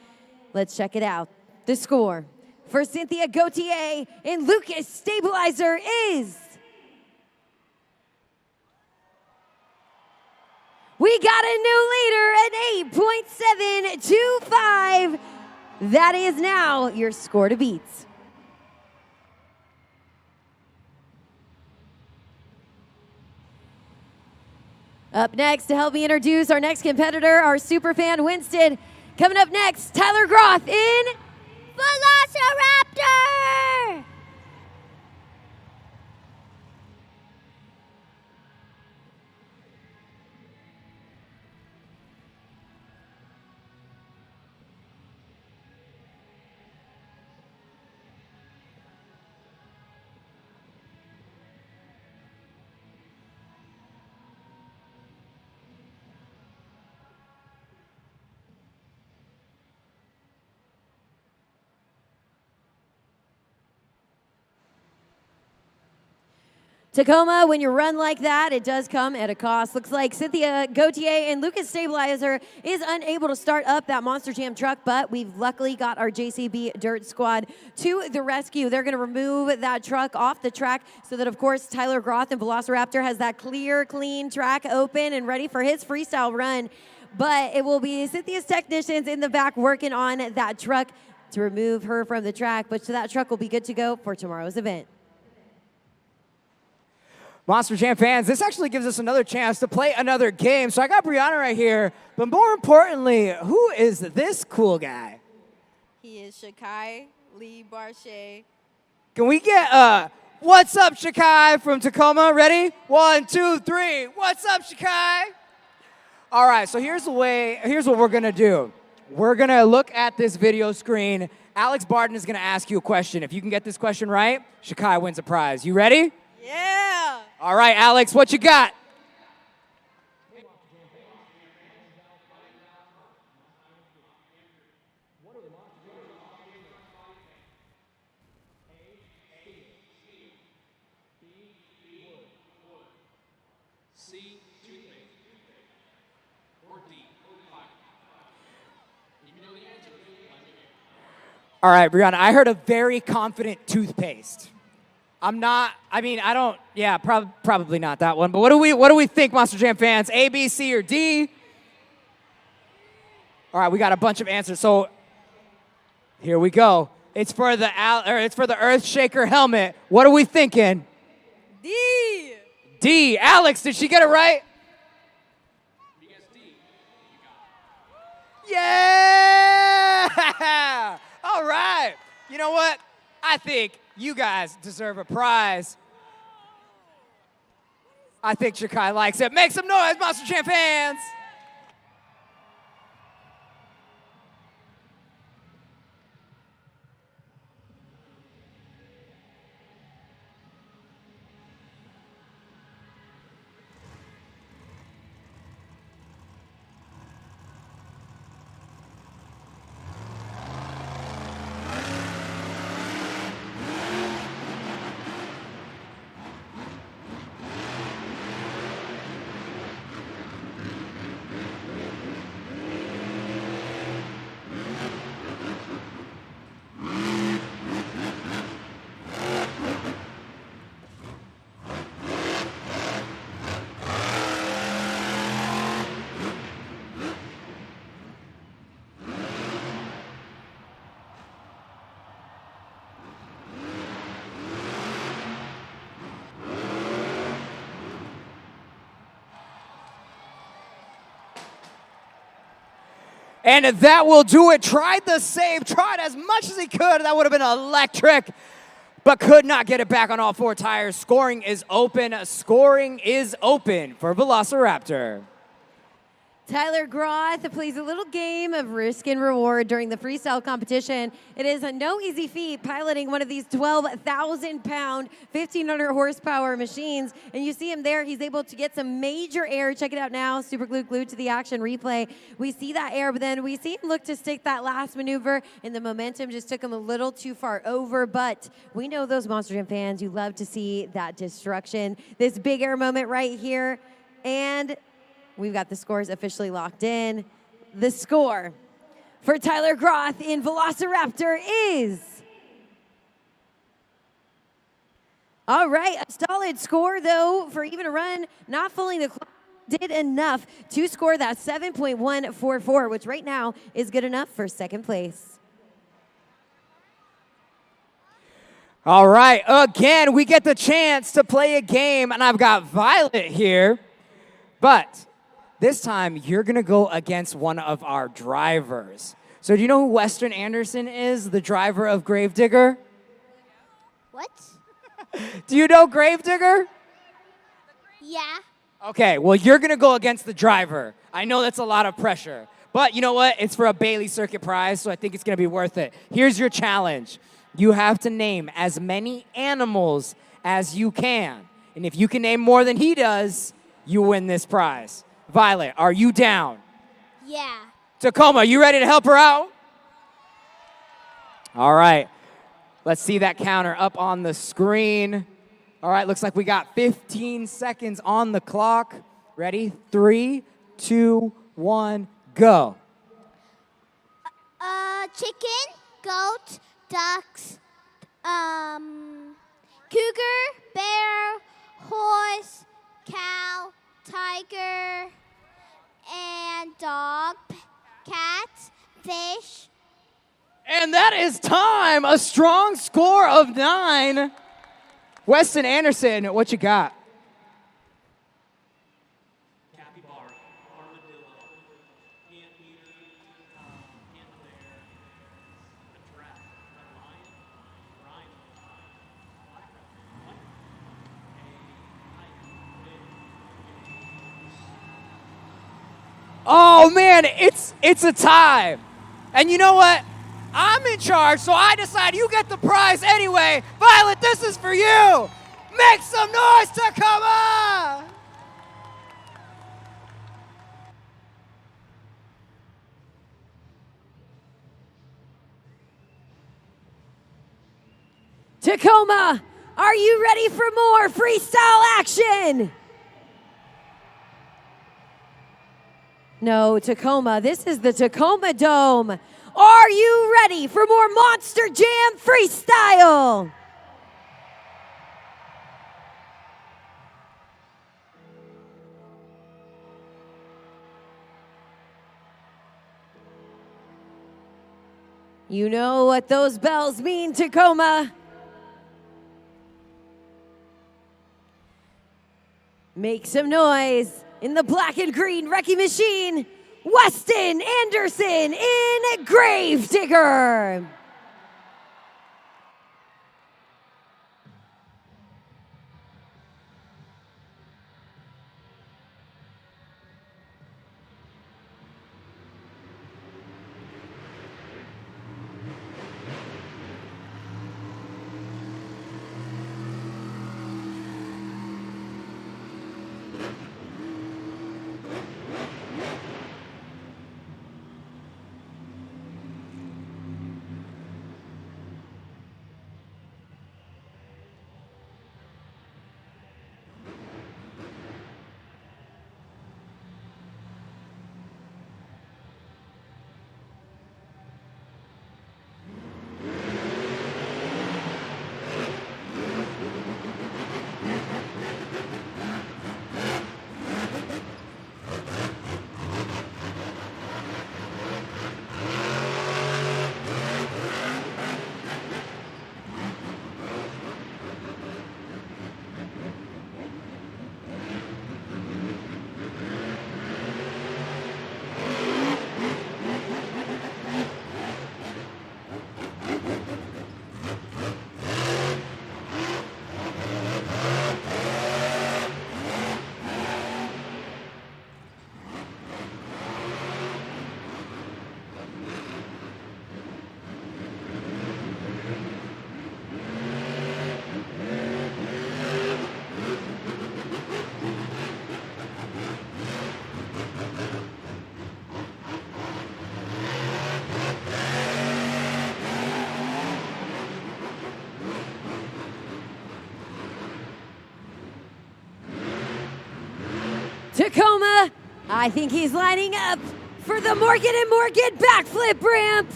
Let's check it out. The score for Cynthia Gauthier and Lucas Stabilizer is... We got a new leader at 8.725. That is now your score to beat. Up next, to help me introduce our next competitor, our superfan Winston. Coming up next, Tyler Groth in Velociraptor! Tacoma, when you run like that, it does come at a cost. Looks like Cynthia Gauthier and Lucas Stabilizer is unable to start up that Monster Jam truck, but we've luckily got our JCB Dirt Squad to the rescue. They're going to remove that truck off the track so that, of course, Tyler Groth and Velociraptor has that clear, clean track open and ready for his freestyle run. But it will be Cynthia's technicians in the back working on that truck to remove her from the track. But that truck will be good to go for tomorrow's event. Monster Jam fans, this actually gives us another chance to play another game. So I got Brianna right here, but more importantly, who is this cool guy? He is Shakai Lee Barche. Can we get what's up, Shakai from Tacoma? Ready? 1, 2, 3. What's up, Shakai? All right, so here's what we're gonna do. We're gonna look at this video screen. Alex Barton is gonna ask you a question. If you can get this question right, Shakai wins a prize. You ready? Yeah! All right, Alex, what you got? All right, Brianna, I heard a very confident toothpaste. Probably not that one. But what do we think, Monster Jam fans? A, B, C, or D? All right, we got a bunch of answers. So here we go. It's for the Earth Shaker helmet. What are we thinking? D! D. Alex, did she get it right? Yeah! All right. You know what? I think you guys deserve a prize. I think Shakai likes it. Make some noise, Monster Jam fans! And that will do it. Tried the save, tried as much as he could. That would have been electric. but could not get it back on all four tires. Scoring is open. Scoring is open for Velociraptor. Tyler Groth plays a little game of risk and reward during the freestyle competition. It is no easy feat piloting one of these 12,000-pound, 1,500 horsepower machines. And you see him there. He's able to get some major air. Check it out now. Super glued to the action replay. We see that air, but then we see him look to stick that last maneuver, and the momentum just took him a little too far over. But we know those Monster Jam fans, you love to see that destruction. This big air moment right here. And we've got the scores officially locked in. The score for Tyler Groth in Velociraptor is... All right, a solid score, though, for even a run. Not fooling the clock, did enough to score that 7.144, which right now is good enough for second place. All right, again, we get the chance to play a game, and I've got Violet here, but this time you're gonna go against one of our drivers. So do you know who Weston Anderson is, the driver of Gravedigger? What? Do you know Gravedigger? Yeah. Okay, well, you're gonna go against the driver. I know that's a lot of pressure, but you know what? It's for a Bailey Circuit prize, so I think it's gonna be worth it. Here's your challenge. You have to name as many animals as you can. And if you can name more than he does, you win this prize. Violet, are you down? Yeah. Tacoma, you ready to help her out? All right. Let's see that counter up on the screen. All right, looks like we got 15 seconds on the clock. Ready? 3, 2, 1, go. Chicken, goat, ducks, cougar, bear, horse, cow, tiger, and dog, cat, fish. And that is time. A strong score of 9. Weston Anderson, what you got? Capybara, armadillo, anteater, panda bear, a giraffe, a lion, rhino, Oh man, it's a tie. And you know what? I'm in charge, so I decide you get the prize anyway. Violet, this is for you. Make some noise, Tacoma! Tacoma, are you ready for more freestyle action? No, Tacoma, this is the Tacoma Dome. Are you ready for more Monster Jam freestyle? You know what those bells mean, Tacoma. Make some noise in the black and green wrecking machine. Weston Anderson in Gravedigger. Tacoma, I think he's lining up for the Morgan & Morgan backflip ramp.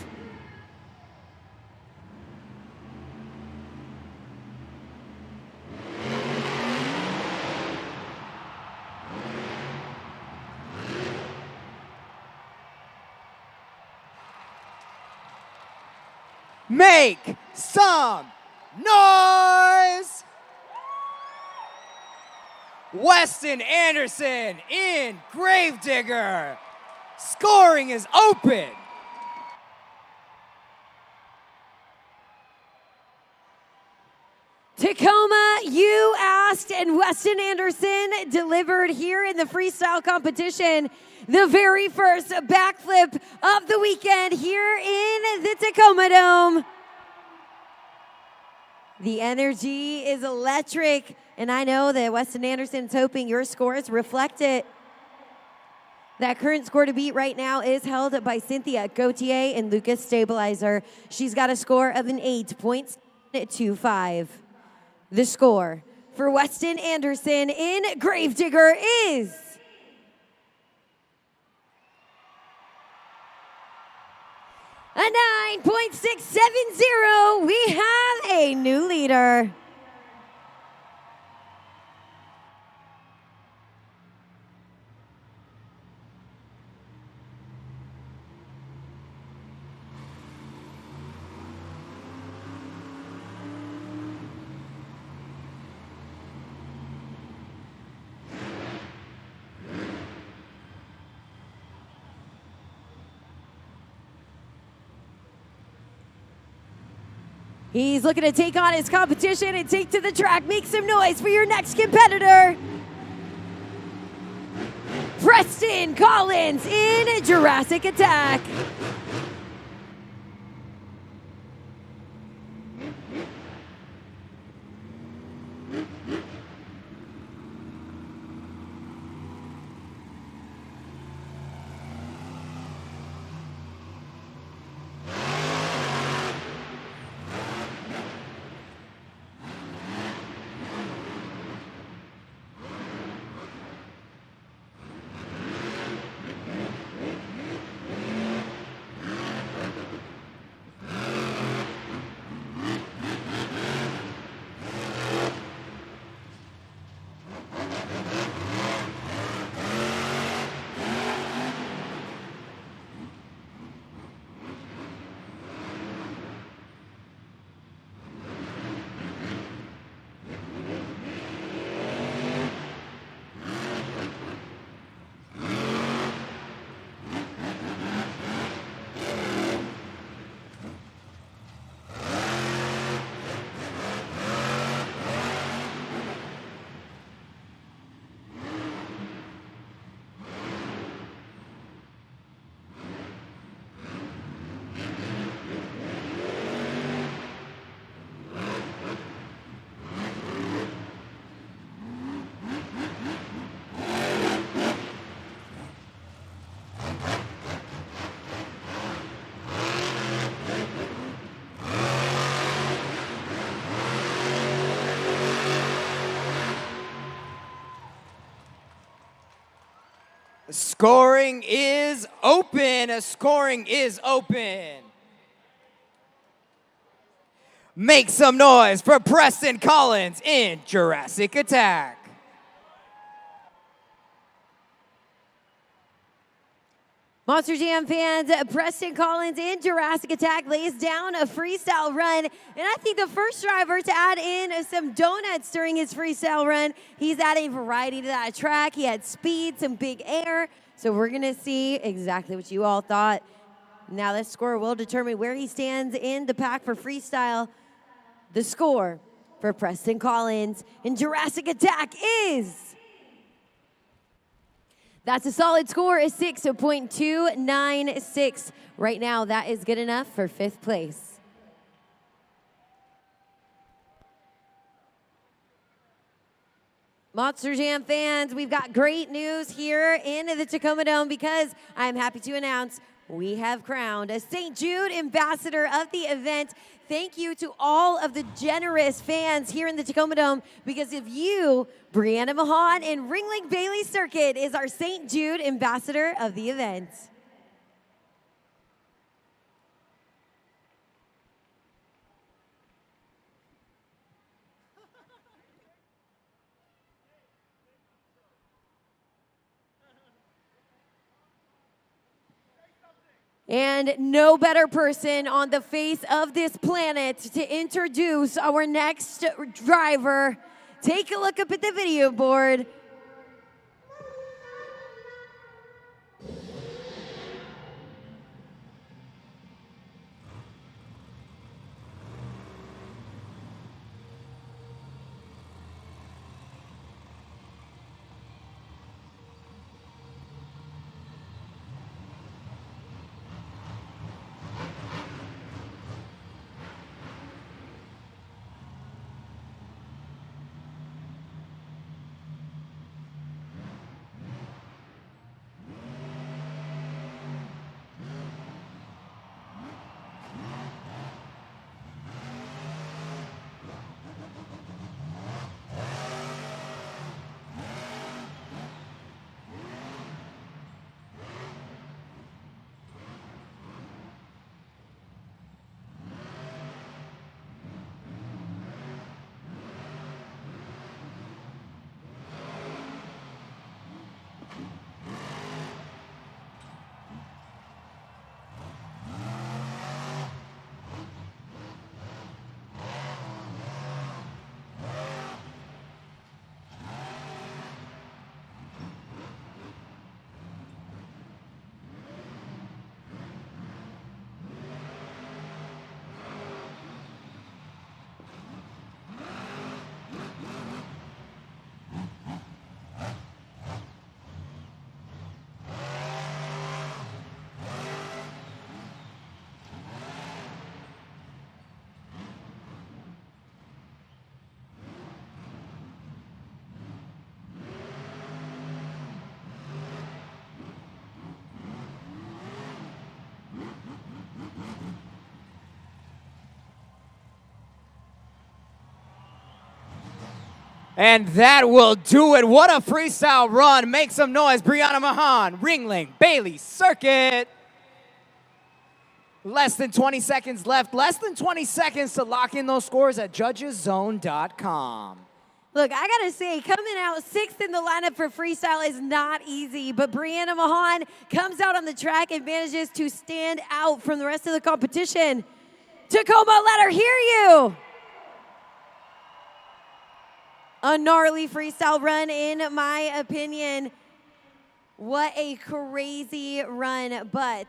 Make some noise! Weston Anderson in Gravedigger. Scoring is open. Tacoma, you asked, and Weston Anderson delivered here in the freestyle competition. The very first backflip of the weekend here in the Tacoma Dome. The energy is electric, and I know that Weston Anderson's hoping your scores reflect it. That current score to beat right now is held by Cynthia Gauthier and Lucas Stabilizer. She's got a score of an 8.25. The score for Weston Anderson in Gravedigger is a 9.670. We have a new leader. He's looking to take on his competition and take to the track. Make some noise for your next competitor. Preston Collins in Jurassic Attack. Scoring is open. Scoring is open. Make some noise for Preston Collins in Jurassic Attack. Monster Jam fans, Preston Collins in Jurassic Attack lays down a freestyle run. And I think the first driver to add in some donuts during his freestyle run. He's adding variety to that track. He had speed, some big air. So we're going to see exactly what you all thought. Now this score will determine where he stands in the pack for freestyle. The score for Preston Collins in Jurassic Attack is... That's a solid score, is 6.296. Right now, that is good enough for 5th place. Monster Jam fans, we've got great news here in the Tacoma Dome because I'm happy to announce we have crowned a St. Jude Ambassador of the event. Thank you to all of the generous fans here in the Tacoma Dome. Because of you, Brianna Mahan in Ringling Bailey Circuit is our St. Jude Ambassador of the event. And no better person on the face of this planet to introduce our next driver. Take a look up at the video board. And that will do it. What a freestyle run. Make some noise, Brianna Mahan, Ringling Bailey Circuit. Less than 20 seconds left. Less than 20 seconds to lock in those scores at judgeszone.com. Look, I gotta say, coming out sixth in the lineup for freestyle is not easy, but Brianna Mahan comes out on the track and manages to stand out from the rest of the competition. Tacoma, let her hear you. A gnarly freestyle run, in my opinion. What a crazy run, but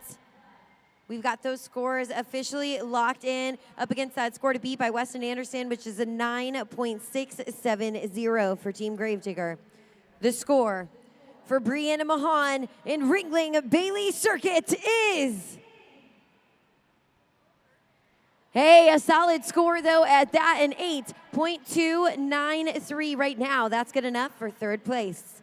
we've got those scores officially locked in. Up against that score to beat by Weston Anderson, which is a 9.670 for Team Gravedigger. The score for Brianna Mahan in Ringling Bailey Circuit is... Hey, a solid score, though, at that, an 8.293 right now. That's good enough for third place.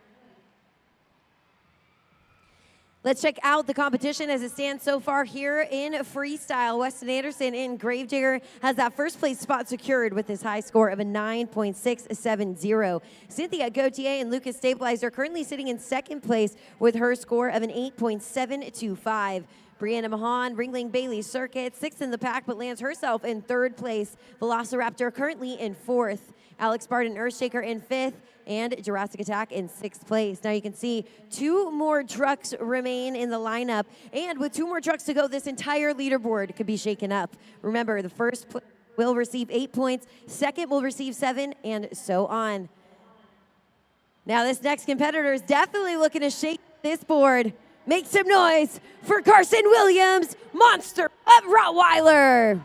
Let's check out the competition as it stands so far here in freestyle. Weston Anderson in Gravedigger has that first place spot secured with his high score of a 9.670. Cynthia Gauthier and Lucas Stabilizer currently sitting in second place with her score of an 8.725. Brianna Mahan, Ringling Bailey Circuit, sixth in the pack, but lands herself in third place. Velociraptor currently in fourth. Alex Barton, Earthshaker in fifth, and Jurassic Attack in sixth place. Now you can see two more trucks remain in the lineup, and with two more trucks to go, this entire leaderboard could be shaken up. Remember, the first will receive 8 points, second will receive 7, and so on. Now this next competitor is definitely looking to shake this board. Make some noise for Carson Williams, Monster of Rottweiler.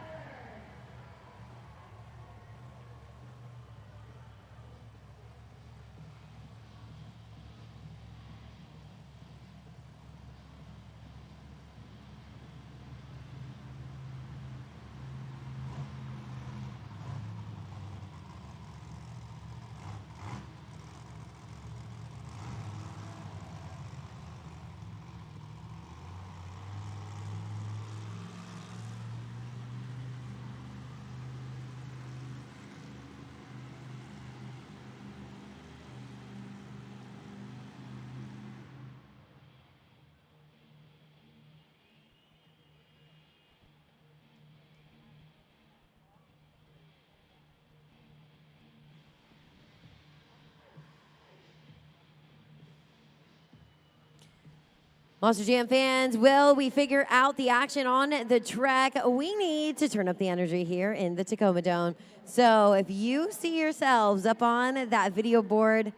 Monster Jam fans, will we figure out the action on the track? We need to turn up the energy here in the Tacoma Dome. So if you see yourselves up on that video board,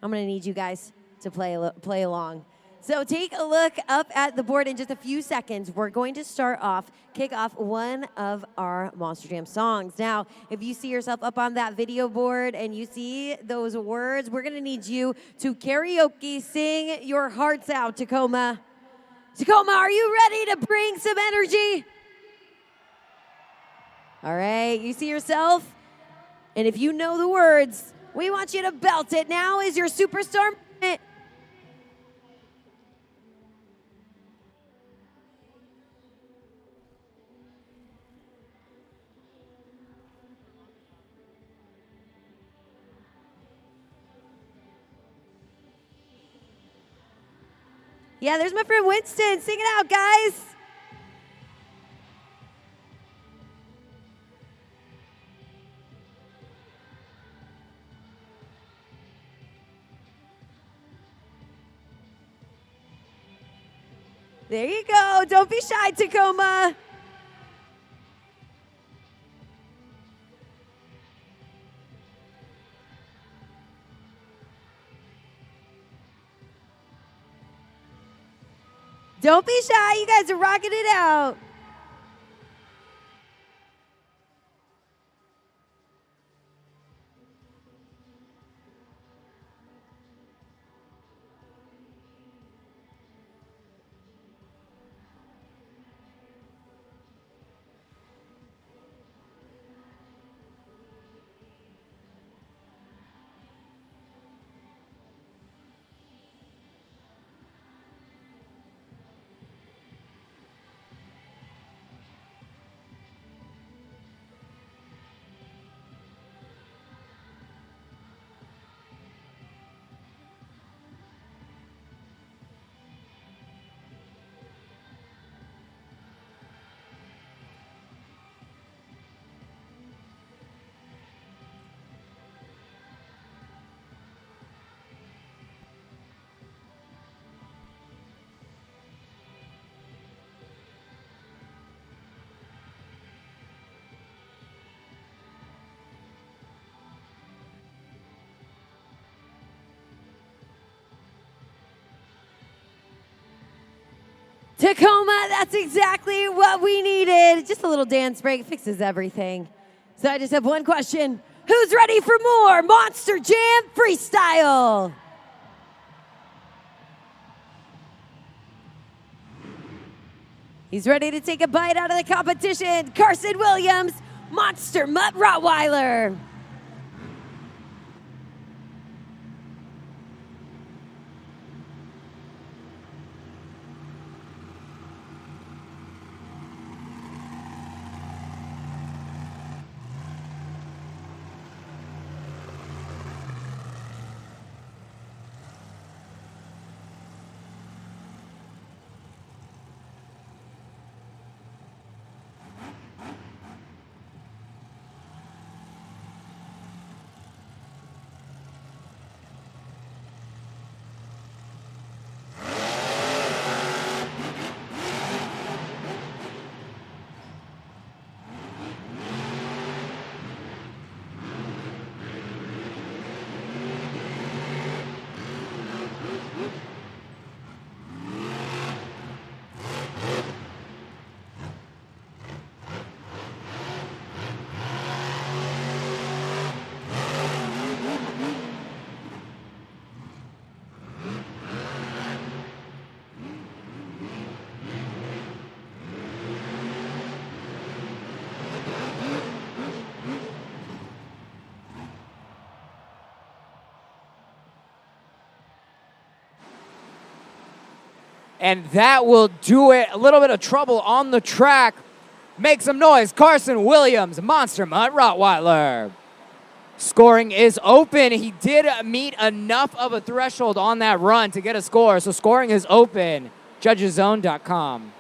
I'm going to need you guys to play along. So take a look up at the board in just a few seconds. We're going to kick off one of our Monster Jam songs. Now, if you see yourself up on that video board and you see those words, we're going to need you to karaoke sing your hearts out, Tacoma. Tacoma, are you ready to bring some energy? All right, you see yourself? And if you know the words, we want you to belt it. Now is your superstar moment. Yeah, there's my friend Winston. Sing it out, guys. There you go. Don't be shy, Tacoma. Don't be shy. You guys are rocking it out. Tacoma, that's exactly what we needed. Just a little dance break fixes everything. So I just have one question. Who's ready for more Monster Jam Freestyle? He's ready to take a bite out of the competition. Carson Williams, Monster Mutt Rottweiler. And that will do it. A little bit of trouble on the track. Make some noise. Carson Williams, Monster Mutt Rottweiler. Scoring is open. He did meet enough of a threshold on that run to get a score. So scoring is open. Judgeszone.com.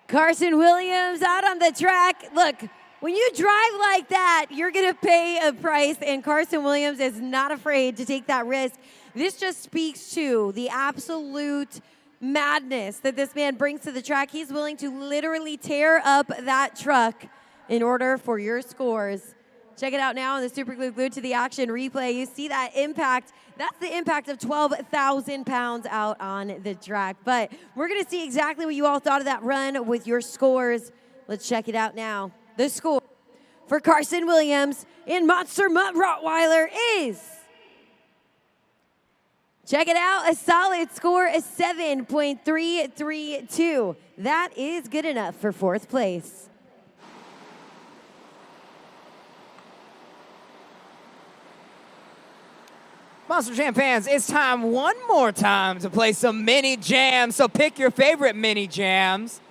Carson Williams out on the track. Look, when you drive like that, you're going to pay a price, and Carson Williams is not afraid to take that risk. This just speaks to the absolute madness that this man brings to the track. He's willing to literally tear up that truck in order for your scores. Check it out now on the Super Glued to the Action replay. You see that impact. That's the impact of 12,000 pounds out on the track. But we're going to see exactly what you all thought of that run with your scores. Let's check it out now. The score for Carson Williams in Monster Mutt Rottweiler is, check it out, a solid score, a 7.332. That is good enough for fourth place. Monster Jam fans, it's time one more time to play some mini jams. So pick your favorite mini jams.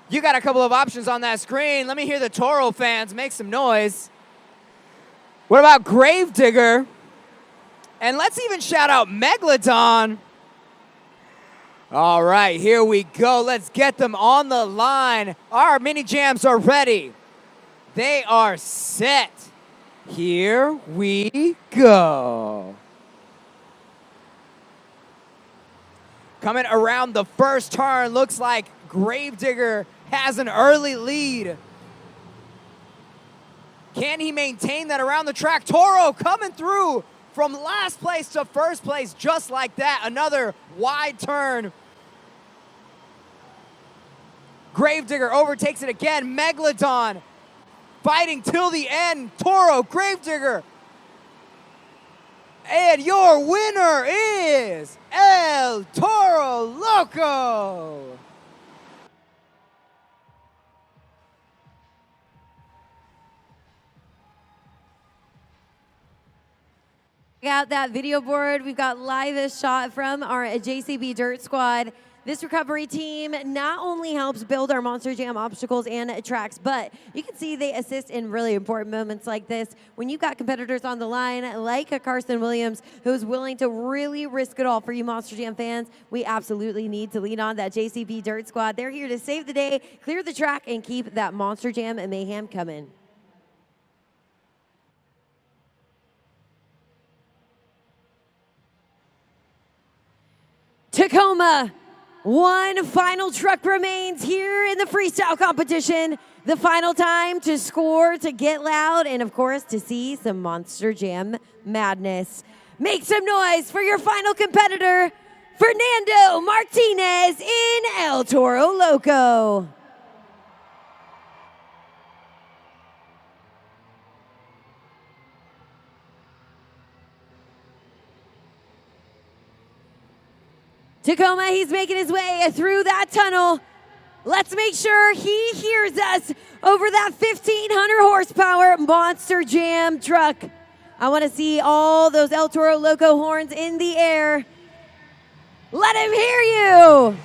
You got a couple of options on that screen. Let me hear the Toro fans make some noise. What about Gravedigger? And let's even shout out Megalodon. All right, here we go. Let's get them on the line. Our mini jams are ready. They are set. Here we go. Coming around the first turn, looks like Gravedigger has an early lead. Can he maintain that around the track? Toro coming through from last place to first place just like that. Another wide turn. Gravedigger overtakes it again. Megalodon fighting till the end. Toro, Gravedigger. And your winner is El Toro Loco. Check out that video board. We've got live shot from our JCB Dirt Squad. This recovery team not only helps build our Monster Jam obstacles and tracks, but you can see they assist in really important moments like this. When you've got competitors on the line, like a Carson Williams, who's willing to really risk it all for you Monster Jam fans, we absolutely need to lean on that JCB Dirt Squad. They're here to save the day, clear the track, and keep that Monster Jam and mayhem coming. Tacoma. One final truck remains here in the freestyle competition. The final time to score, to get loud, and of course to see some Monster Jam madness. Make some noise for your final competitor, Fernando Martinez in El Toro Loco. Tacoma, he's making his way through that tunnel. Let's make sure he hears us over that 1,500 horsepower Monster Jam truck. I want to see all those El Toro Loco horns in the air. Let him hear you.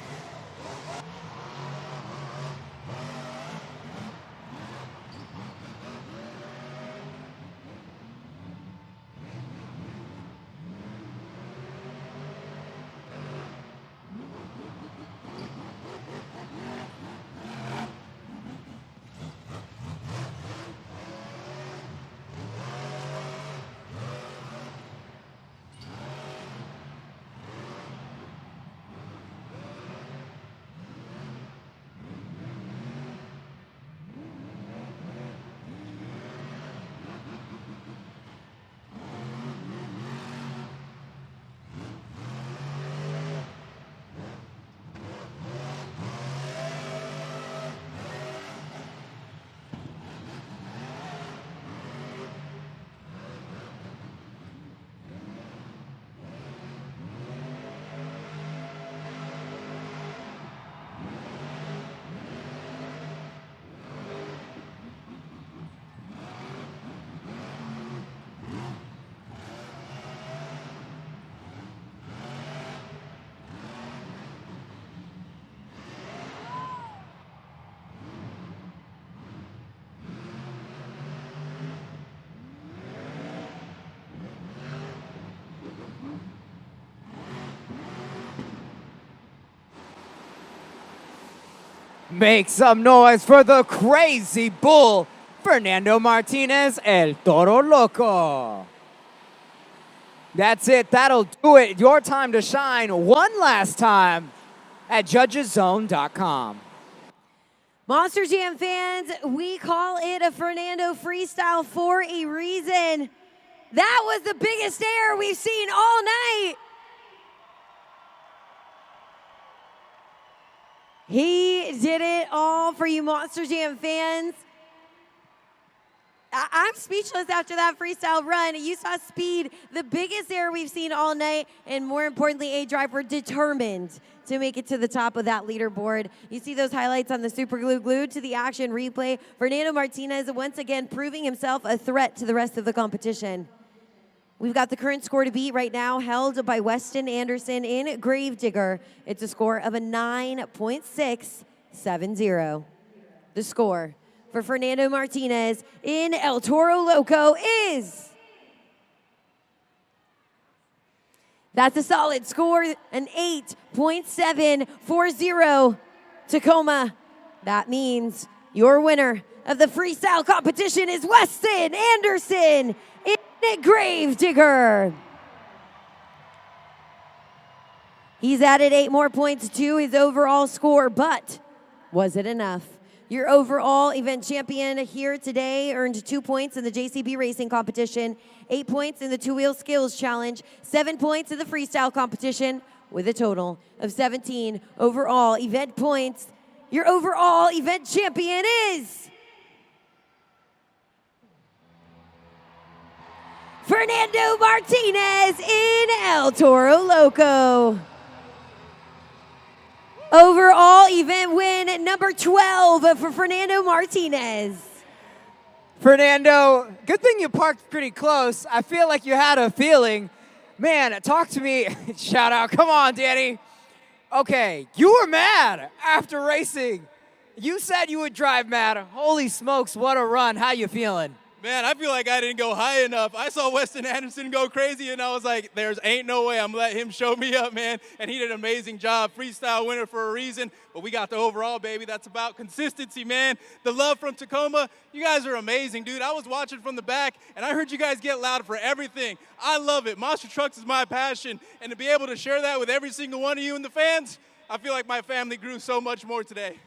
Make some noise for the crazy bull, Fernando Martinez, El Toro Loco. That's it. That'll do it. Your time to shine one last time at judgeszone.com. Monster Jam fans, we call it a Fernando freestyle for a reason. That was the biggest air we've seen all night. He did it all for you Monster Jam fans. I'm speechless after that freestyle run. You saw speed, the biggest air we've seen all night, and more importantly, a driver determined to make it to the top of that leaderboard. You see those highlights on the Super Glue glued to the action replay. Fernando Martinez once again proving himself a threat to the rest of the competition. We've got the current score to beat right now, held by Weston Anderson in Gravedigger. It's a score of a 9.670. The score for Fernando Martinez in El Toro Loco is... That's a solid score, an 8.740 Tacoma. That means your winner of the freestyle competition is Weston Anderson in Gravedigger. He's added 8 more points to his overall score, but was it enough? Your overall event champion here today earned 2 points in the JCB racing competition, 8 points in the two-wheel skills challenge, 7 points in the freestyle competition, with a total of 17 overall event points. Your overall event champion is Fernando Martinez in El Toro Loco. Overall event win number 12 for Fernando Martinez. Fernando, good thing you parked pretty close. I feel like you had a feeling. Man, talk to me. Shout out. Come on, Danny. Okay, you were mad after racing. You said you would drive mad. Holy smokes, what a run. How you feeling? Man, I feel like I didn't go high enough. I saw Weston Anderson go crazy, and I was like, ain't no way I'm letting him show me up, man. And he did an amazing job. Freestyle winner for a reason, but we got the overall, baby. That's about consistency, man. The love from Tacoma, you guys are amazing, dude. I was watching from the back, and I heard you guys get loud for everything. I love it. Monster Trucks is my passion, and to be able to share that with every single one of you and the fans, I feel like my family grew so much more today.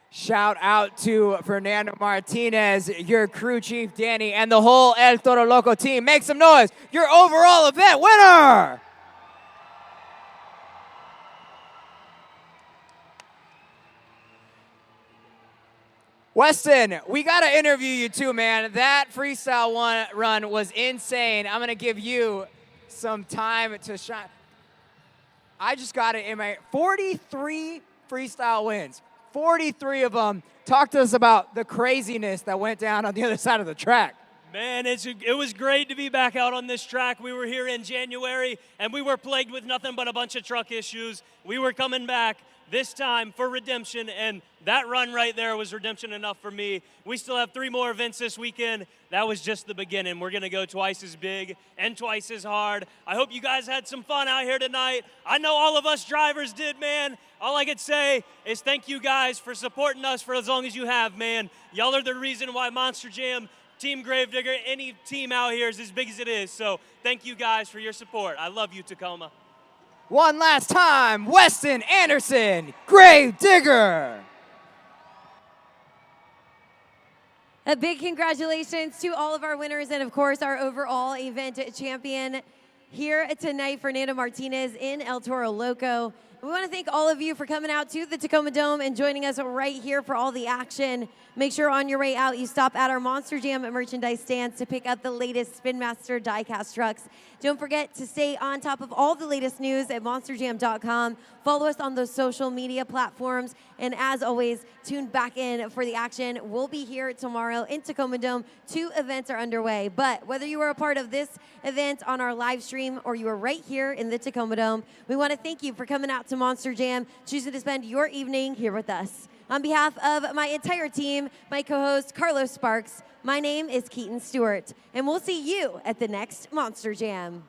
Shout out to Fernando Martinez, your crew chief, Danny, and the whole El Toro Loco team. Make some noise. Your overall event winner. Weston, we got to interview you too, man. That freestyle run was insane. I'm going to give you some time to shine. I just got it in my 43 freestyle wins. 43 of them. Talk to us about the craziness that went down on the other side of the track. Man, it was great to be back out on this track. We were here in January, and we were plagued with nothing but a bunch of truck issues. We were coming back this time for redemption, and that run right there was redemption enough for me. We still have 3 more events this weekend. That was just the beginning. We're going to go twice as big and twice as hard. I hope you guys had some fun out here tonight. I know all of us drivers did, man. All I could say is thank you guys for supporting us for as long as you have, man. Y'all are the reason why Monster Jam, Team Gravedigger, any team out here is as big as it is. So thank you guys for your support. I love you, Tacoma. One last time, Weston Anderson, Gravedigger. A big congratulations to all of our winners and, of course, our overall event champion here tonight, Fernando Martinez in El Toro Loco. We want to thank all of you for coming out to the Tacoma Dome and joining us right here for all the action. Make sure on your way out you stop at our Monster Jam merchandise stands to pick up the latest Spin Master diecast trucks. Don't forget to stay on top of all the latest news at monsterjam.com. Follow us on those social media platforms. And as always, tune back in for the action. We'll be here tomorrow in Tacoma Dome. 2 events are underway. But whether you were a part of this event on our live stream or you were right here in the Tacoma Dome, we want to thank you for coming out to Monster Jam, choosing to spend your evening here with us. On behalf of my entire team, my co-host Carlos Sparks, my name is Keaton Stewart, and we'll see you at the next Monster Jam.